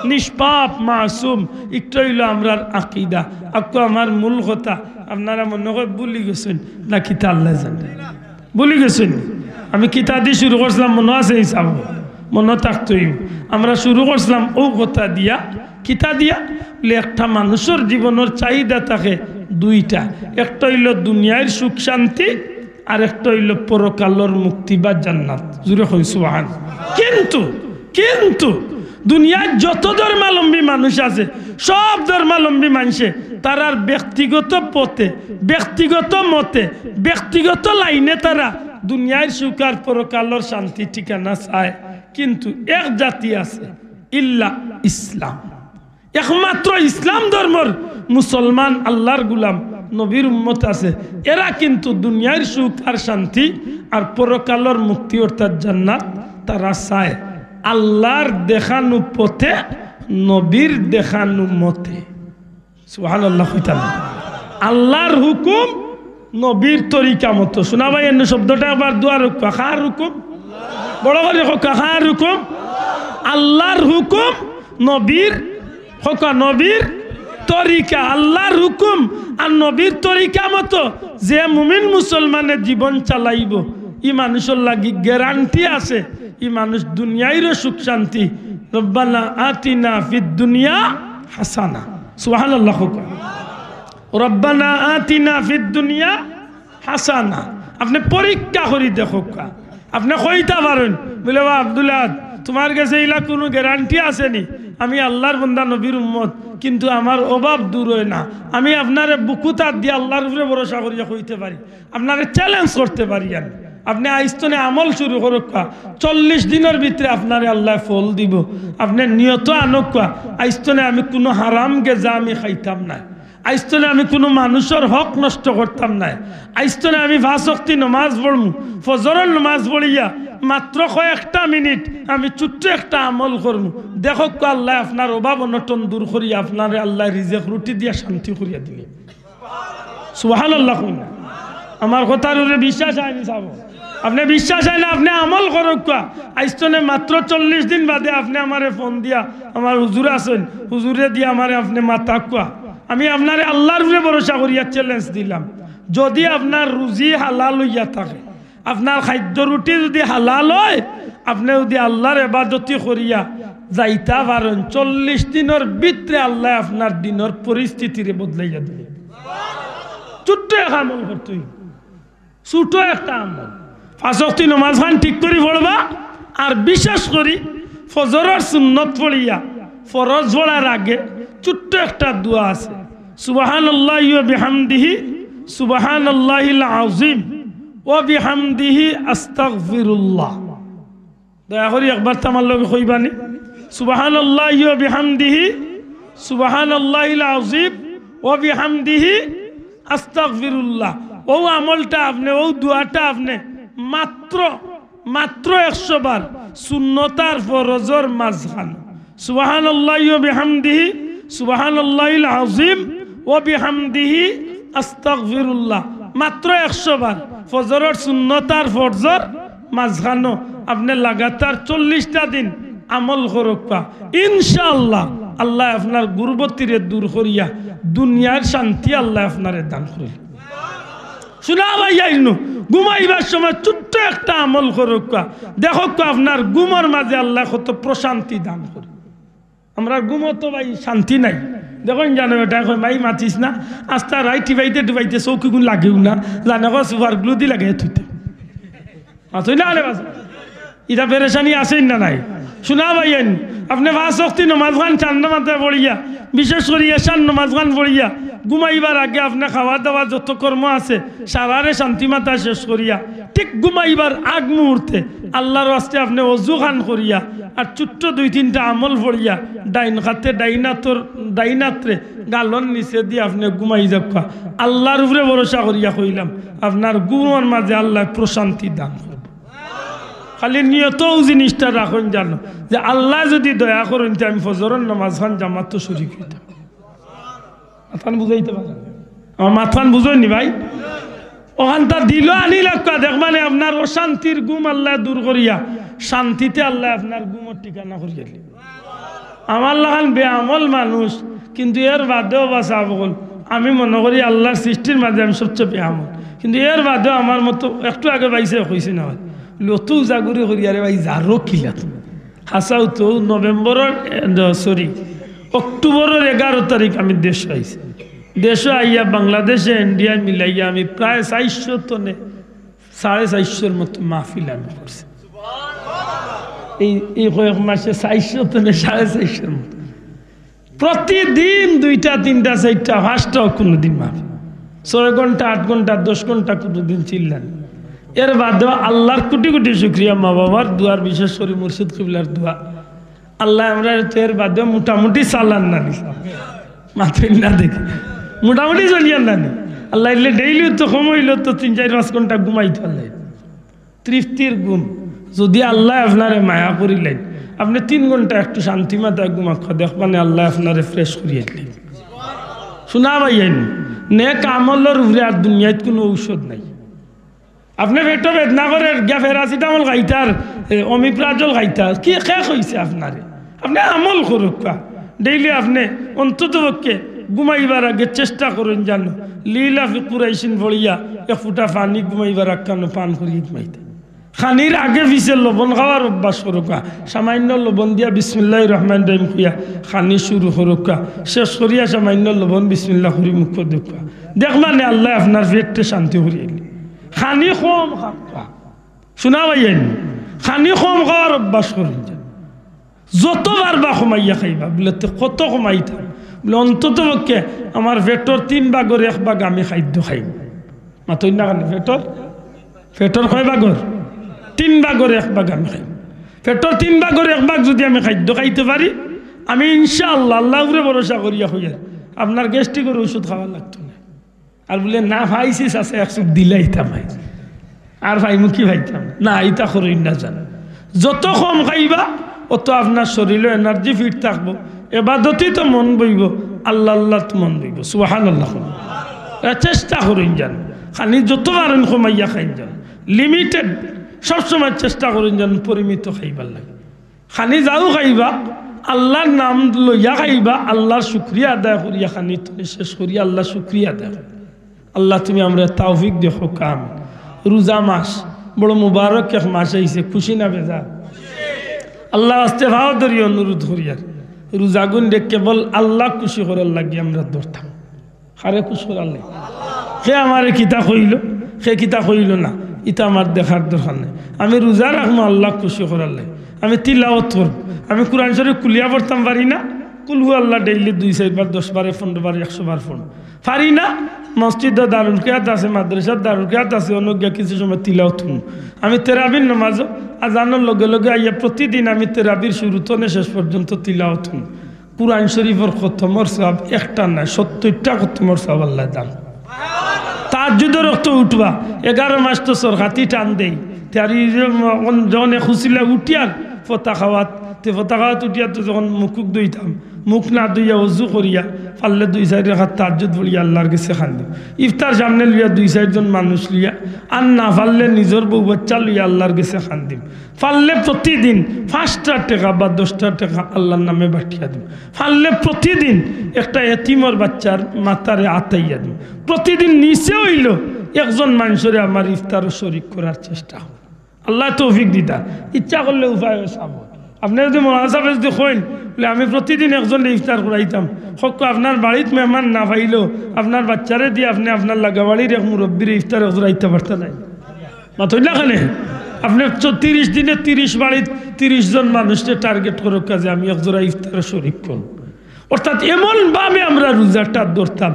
নিষ্পাপ মাসুম একটু হইল আমরার আকিদা আকো আমার মূল কথা আপনারা মনে হয় ভুলি গেছেন না কিতা আল্লাহ জানে ভুলি গেছেন আমি কিতা দিয়ে শুরু করছিলাম মনে আছে হিসাব মনে থাকতই আমরা শুরু করছিলাম ও কথা দিয়া কিতা দিয়া বলে একটা মানুষের জীবনের চাহিদা থাকে দুইটা একটা হইল দুনিয়ার সুখ শান্তি আর একটা হইল পরকালের মুক্তি বা জান্নাত জুড়ে হই সুবহান কিন্তু কিন্তু দুনিয়ার যত ধর্মাবলম্বী মানুষ আছে সব ধর্মাবলম্বী মানুষে তারার ব্যক্তিগত পথে ব্যক্তিগত মতে ব্যক্তিগত লাইনে তারা দুনিয়ার সুখ আর পরকালের শান্তি ঠিকানা চায় কিন্তু এক জাতি আছে ইল্লা ইসলাম একমাত্র ইসলাম ধর্মের মুসলমান আল্লাহর গুলাম নবীর উম্মত আছে এরা কিন্তু দুনিয়ার সুখ আর শান্তি আর পরকালের মুক্তি অর্থাৎ জান্নাত তারা চায় আল্লাহর দেখানো পথে নবীর দেখানো মতে সুবহানাল্লাহ আল্লাহর হুকুম নবীর তরিকা মতো শোনা ভাই এনে শব্দটা আবার দুয়ার কাহার হুকুম বড় করে কাহার হুকুম আল্লাহর হুকুম নবীর হোকা নবীর তরিকা আল্লাহর হুকুম আর নবীর তরিকা মতো যে মুমিন মুসলমানের জীবন চালাইব ই মানুষের লাগি গ্যারান্টি আছে ই মানুষ দুনিয়ারও সুখ শান্তি রব্বানা আতিনা ফিদ দুনিয়া হাসানা সুবহানাল্লাহ রব্বানা আতিনা ফিদ দুনিয়া হাসানা আপনি পরীক্ষা করি দেখো আপনি কইতা পারেন বলে বা আব্দুল্লাহ তোমার কাছে এলা কোনো গ্যারান্টি আসেনি আমি আল্লাহর বান্দা নবীর উম্মত কিন্তু আমার অভাব দূর হয় না আমি আপনারে বুকুতার দিয়ে আল্লাহর উপরে ভরসা করিয়া কইতে পারি আপনারে চ্যালেঞ্জ করতে পারি আপনি আইস্তনে আমল শুরু করুকা 40 দিনের ভিতরে আপনারে আল্লাহ ফল দিব আপনি নিয়ত আনকা আইস্তনে আমি কোনো হারামকে যা আমি খাইতাম না আইস্তনে আমি কোনো মানুষের হক নষ্ট করতাম না আইস্তনে আমি 5 ওয়াক্ত নামাজ পড়মু ফজরের নামাজ পড়িয়া মাত্র কয়েকটা মিনিট আমি ছোট্ট একটা আমল করমু দেখো আল্লাহ আপনার অভাব অনটন দূর করিয়া আপনারে আল্লাহ রিজিক রুটি দিয়া শান্তি করিয়া দিলে সুবহানাল্লাহ আমার কথার উপরে বিশ্বাস আইনি যাব আপনি বিশ্বাস হয় না আপনি আমল করুক আইস্তনে মাত্র 40 দিন বাদে আপনি আমারে ফোন দিয়া আমার হুজুর আছেন হুজুরে দিয়া আমারে আপনি মাতা কুয়া আমি আপনারে আল্লাহর উপরে ভরসা করিয়া চ্যালেঞ্জ দিলাম যদি আপনার রুজি হালাল হইয়া থাকে আপনার খাদ্য রুটি যদি হালাল হয় আপনি যদি আল্লাহর ইবাদতি করিয়া যাইতা পারেন 40 দিনের ভিতরে আল্লাহ আপনার দিনের পরিস্থিতিরে বদলাইয়া দিবে ছোট্ট একটা আমল করতে ছোট একটা আমল 5 ওয়াক্ত নামাজ খান ঠিক করে পড়বা আর বিশেষ করে ফজরের সুন্নত পড়িয়া ফরজ পড়ার আগে ছোট্ট একটা দোয়া আছে সুবহানাল্লাহি ওয়া বিহামদিহি সুবহানাল্লাহিল আযীম ওয়া বিহামদিহি আস্তাগফিরুল্লাহ দয়া করে একবার আমার লগে কইবানি সুবহানাল্লাহি ওয়া বিহামদিহি সুবহানাল্লাহিল আযীম ওয়া বিহামদিহি আস্তাগফিরুল্লাহ ও আমলটা আপনি ও দোয়াটা আপনি মাত্র 100 বার সুন্নতার ফরজর মাঝখান সুবহানাল্লাহি ওয়া বিহামদিহি সুবহানাল্লাহিল আযীম ওয়া বিহামদিহি আস্তাগফিরুল্লাহ মাত্র 100 বার ফজরের সুন্নতার ফরজর মাঝখানো আপনি লাগাতার 40টা দিন আমল করুকা ইনশাআল্লাহ আল্লাহ আপনার গুরবতিরে দূর করিয়া দুনিয়ার শান্তি আল্লাহ আপনারে দান করিল শোনা ভাই আইনু ঘুমাইবার সময় ছোট্ট একটা আমল করুকা দেখো আপনার ঘুমের মাঝে আল্লাহ কত প্রশান্তি দান করে আমরা ঘুমো তো ভাই শান্তি নাই দেখুন জানো এটা ভাই মাতিস না আস্তা রাই টিবাইতে চৌকি গুণ লাগেও না জানে সুপার গ্লু দি লাগে থুইতে মাথই না আরে বাস এটা পেরেশানি আসেন না নাই শোনা ভাই আইন আপনি 5 ওয়াক্ত নামাজ খান চান্না মাথায় পড়িয়া বিশেষ করে এশার নামাজ খান পড়িয়া ঘুমাইবার আগে আপনার খাওয়া দাওয়া যত কর্ম আছে সারারে শান্তি মাথা শেষ করিয়া ঠিক ঘুমাইবার আগ মুহূর্তে আল্লাহর ওয়াস্তে আপনি ওযু খান করিয়া আর ছোট্ট 2-3টা আমল পড়িয়া ডাইন হাতে ডাইনাত্রে গালন নিচে দিয়ে আপনি ঘুমাই যাবা আল্লাহর উপরে ভরসা করিয়া কইলাম আপনার ঘুমের মাঝে আল্লাহ প্রশান্তি দান করবে খালি নিয়তও জিনিসটা রাখুন জানো যে আল্লাহ যদি দয়া করেন আমি ফজরের নামাজ খান জামাত তো শরীক হইতাম মাথান বুঝাইতে পারেন আমার মাথান বুঝেননি ভাই ওখানটা দিল আনি লাগা দেখ মানে আপনার অশান্তির ঘুম আল্লাহ দূর করিয়া শান্তিতে আল্লাহ আপনার ঘুমের ঠিকানা করিয়া দিল আমার লাগান বেআমল মানুষ কিন্তু এর বাদেও বাসা বল আমি মনে করি আল্লাহর সৃষ্টির মাঝে আমি সবচেয়ে বেআমল কিন্তু এর বাদেও আমার মতো একটু আগে বাইসে কইছি না হয় লতু জাগুরি করিয়ারে ভাই যারো কিলা হাসাও তো নভেম্বরের অক্টোবরের 11 তারিখ আমি দেশে আইছি দেশে আইয়া বাংলাদেশে ইন্ডিয়া মিলাইয়া আমি প্রায় 400 টনে 450 মতো মাহফিল আমি করছি এই কয়েক মাসে 400 টনে 450 মতো প্রতিদিন 2টা 3টা 4টা 5টাও কোনোদিন মাহফিল 6 ঘন্টা 8 ঘন্টা 10 ঘন্টা কোনোদিন চিল্লান এর বাদেও আল্লাহর কোটি কোটি শুক্রিয়া মা বাবার দুয়ার বিশেষ করে মুর্শিদ কিবলার দোয়া আল্লাহ আমরা এর বাদেও মোটামুটি চালান না দিলাম মাথায় না দেখে মোটামুটি চলিয়ান না নি আল্লাহ এলে ডেইলি তো সময় হইল তো 3-4-5 ঘন্টা ঘুমাইতে আল্লাহ তৃপ্তির ঘুম যদি আল্লাহ আপনারে মায়া করিলেন আপনি 3 ঘন্টা একটু শান্তি মাথায় ঘুমাক্ষ দেখবেন আল্লাহ আপনারে ফ্রেশ করিয়ে দিলেন শোনা ভাইয়েন নেক আমলের উপরে আর দুনিয়ায় কোনো ঔষধ নাই আপনি পেটো বেদনা করে প্যারাসিটামল খাইতার অমিপ্রাজল খাইতার কি শেষ হয়েছে আপনারে আপনি আমল করুক ডেইলি আপনি অন্তত পক্ষে ঘুমাইবার আগে চেষ্টা করুন জানো লীলা কুরাইশিন ভরিয়া 1 ফুটা পানি ঘুমাইবার আকানো পান করিয়ে ঘুমাইতে খানির আগে পিছে লবণ খাওয়ার অভ্যাস করুকা সামান্য লবণ দিয়া বিসমিল্লাহির রহমানির রহিম খুইয়া খানি শুরু করুকা শেষ করিয়া সামান্য লবণ বিসমিল্লাহ করি মুখ দেখুকা দেখবানে আল্লাহ আপনার পেটে শান্তি করিয়ে খানি কম খাওয়া শোনা ভাইয়েন খানি কম খাওয়ার অভ্যাস করুন যতবার বা কমাইয়া খাইবা বলে কত কমাইতাম বলে অন্তত পক্ষে আমার পেটর 3 ভাগের 1 ভাগ আমি খাদ্য খাই মাতই না কেন পেটর কয় ভাগর 3 ভাগের 1 ভাগ আমি খাই পেটর 3 ভাগের 1 ভাগ যদি আমি খাদ্য খাইতে পারি আমি ইনশাআল্লাহ আল্লাহর উপরে ভরসা করিয়া হইয়া আপনার গ্যাস্ট্রিকের ওষুধ খাওয়া লাগতো না আর বলে না ভাইছিস আছে 100 দিলাইতাম ভাই আর ভাই মুখি ভাইতাম না ইটা করই না জান যত কম খাইবা অত আপনার শরীরে এনার্জি ফিট থাকবো এবাদতই তো মন বইব আল্লাহ আল্লাহ তো মন বইব সুবহানাল্লাহ চেষ্টা করুন যান খালি যত পারেন কমাইয়া খাই যান লিমিটেড সবসময় চেষ্টা করুন যান পরিমিত খাইবার লাগে খালি যাও খাইবা আল্লাহর নাম লইয়া খাইবা আল্লাহর শুকরিয়া আদায় করিয়া খানি তুমি শেষ করিয়া আল্লাহ শুকরিয়া আদায় আল্লাহ তুমি আমরা তৌফিক দেখো কাম রোজা মাস বড় মুবারক এক মাস আইছে খুশি না বেজার আল্লাহ আস্তে ভাও ধরি অনুরোধ করিয়ার রোজা গুণ কেবল আল্লাহ খুশি করার লাগে আমরা ধরতাম হারে খুশি করার লাগে সে আমার কিতা কইল সে কিতা কইল না ইটা আমার দেখার দরকার নেই আমি রোজা রাখবো আল্লাহ খুশি করার লাগে আমি তিলাওয়াত করব আমি কোরআন শরীফ কুলিয়া পড়তাম পারি না কুলহু আল্লাহ ডেইলি 2-4 বার 10 বার 15 বার 100 বার পড়ব পারি না মসজিদে দারুল কিয়াত আছে মাদ্রাসার দারুল কিয়াত আছে অনজ্ঞা কিছু সময় তিলাওয়াত করব আমি তেরাবির নামাজ আজানের লগে লগে আইয়া প্রতিদিন আমি তেরাবির শুরু থেকে শেষ পর্যন্ত তিলাওয়াত করব কুরআন শরীফের খতমর সওয়াব একটা না 70টা খতমর সওয়াব আল্লাহ দান তাহাজ্জুদের রক্ত উঠবা 11 মাস তো সরকাতি টান দেই তারি জনে খুশিলা উঠিয়ার ফতা খাওয়াত তে ফতা খাওয়াত উঠিয়া তো যখন মুখুক দইতাম মুখ না দইয়া ওযু করিয়া পারলে 2-4 রাকাত তাহাজ্জুদ পড়িয়া আল্লাহর কাছে খান্দি ইফতার সামনে লইয়া 2-4 জন মানুষ লইয়া আর না পারলে নিজের বউ বাচ্চা লইয়া আল্লাহর কাছে খান্দিম পারলে প্রতিদিন 5টা টাকা বা 10টা টাকা আল্লাহর নামে বাটিয়া দিম পারলে প্রতিদিন একটা এতিমের বাচ্চার মাথারে আতাইয়া দিম প্রতিদিন নিচে হইল একজন মানুষের আমার ইফতারও শরীক করার চেষ্টা আল্লাহ তৌফিক দিতা ইচ্ছা করলে উপায় সাব আপনি যদি মহাসাবে যদি কইন বলে আমি প্রতিদিন একজন ইফতার করাইতাম হক আপনার বাড়িতে মেহমান না পাইলেও আপনার বাচ্চারে দিয়ে আপনি আপনার লাগা বাড়ির এক মুরব্বীর ইফতার করাইতে পারতেন না মাথই না কেন আপনি 30 দিনে 30 বাড়িতে 30 জন মানুষকে টার্গেট করার কাজে আমি একজোড়া ইফতারে শরীক করব অর্থাৎ এমনভাবে আমরা রোজাটা ধরতাম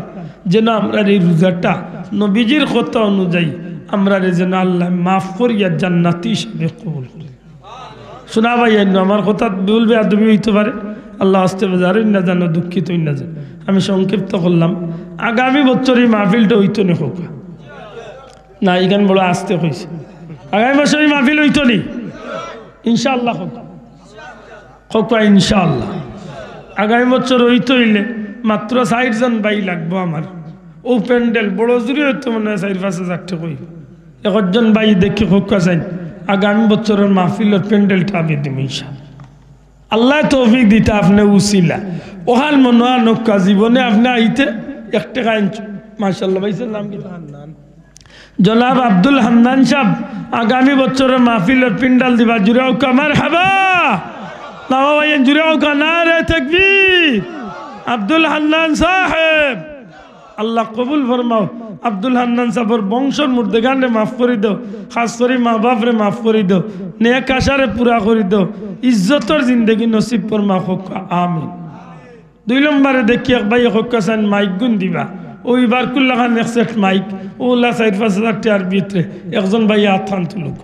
যেন আমরা এই রোজাটা নবীজির কথা অনুযায়ী আমরা যেন আল্লাহ মাফ করিয়া জান্নাতি হিসেবে কবুল করি শোনা ভাই আমার কথা বলবে আদমি হইতে পারে আল্লাহ আসতে বাজারের না জানো দুঃখিত না জানো আমি সংক্ষিপ্ত করলাম আগামী বছর এই মাহফিলটা হইতো না হোক না এখানে বড় আসতে হয়েছে আগামী বছর এই মাহফিল হইতো নি ইনশাআল্লাহ হোক ইনশাআল্লাহ আগামী বছর হইতে হইলে মাত্র 60 জন ভাই লাগবো আমার ও প্যান্ডেল বড় জুড়ে হইতো মনে হয় 4-5 হাজার টাকা হইব 1 জন ভাই দেখি হোক চাই আগামী বছরের মাহফিলের প্যান্ডেলটা আমি দিব ইনশাআল্লাহ আল্লাহ তৌফিক দিতে আপনি উসিলা ওহাল মনোয়া নৌকা জীবনে আপনি আইতে 1 টাকা মাশাআল্লাহ ভাইসের নাম কি হান্নান জনাব আব্দুল হান্নান সাহেব আগামী বছরের মাহফিলের প্যান্ডেল দিবা জুড়ে হোক মারহাবা বাবা ভাই জুড়ে হোক নারে তাকবীর আব্দুল হান্নান সাহেব আল্লাহ কবুল ফরমাও আব্দুল হান্নান সাহেবের বংশর মুর্দেগানে মাফ করে দাও খাস করে মা বাপরে মাফ করে দাও নেক আশারে পুরা করে দাও ইজ্জতর জিন্দগি নসিব ফরমা হোক আমিন 2 নম্বরে দেখি এক ভাই হোক কাসান মাইক গুন দিবা ওইবার কুল্লা খান একসেট মাইক ওলা 4-5 হাজার টাকার ভিতরে একজন ভাই আথান তুলুক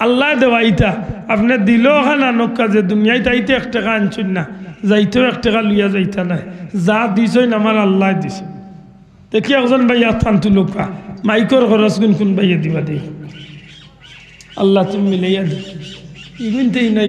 আল্লাহ দেওয়াইতা আপনি দিলেও খানা নক্কা যে দুনিয়ায় তাইতে 1 টাকা আনছুন না যাইতেও 1 টাকা লইয়া যাইতা নাই যা দিছই আমার আল্লাহ দিছে দেখি একজন ভাইয়া থানতু লোকা মাইকর খরচ কোন ভাইয়া দিবা দেই আল্লাহ তুমি মিলাইয়া দে ইগুনতেই নাই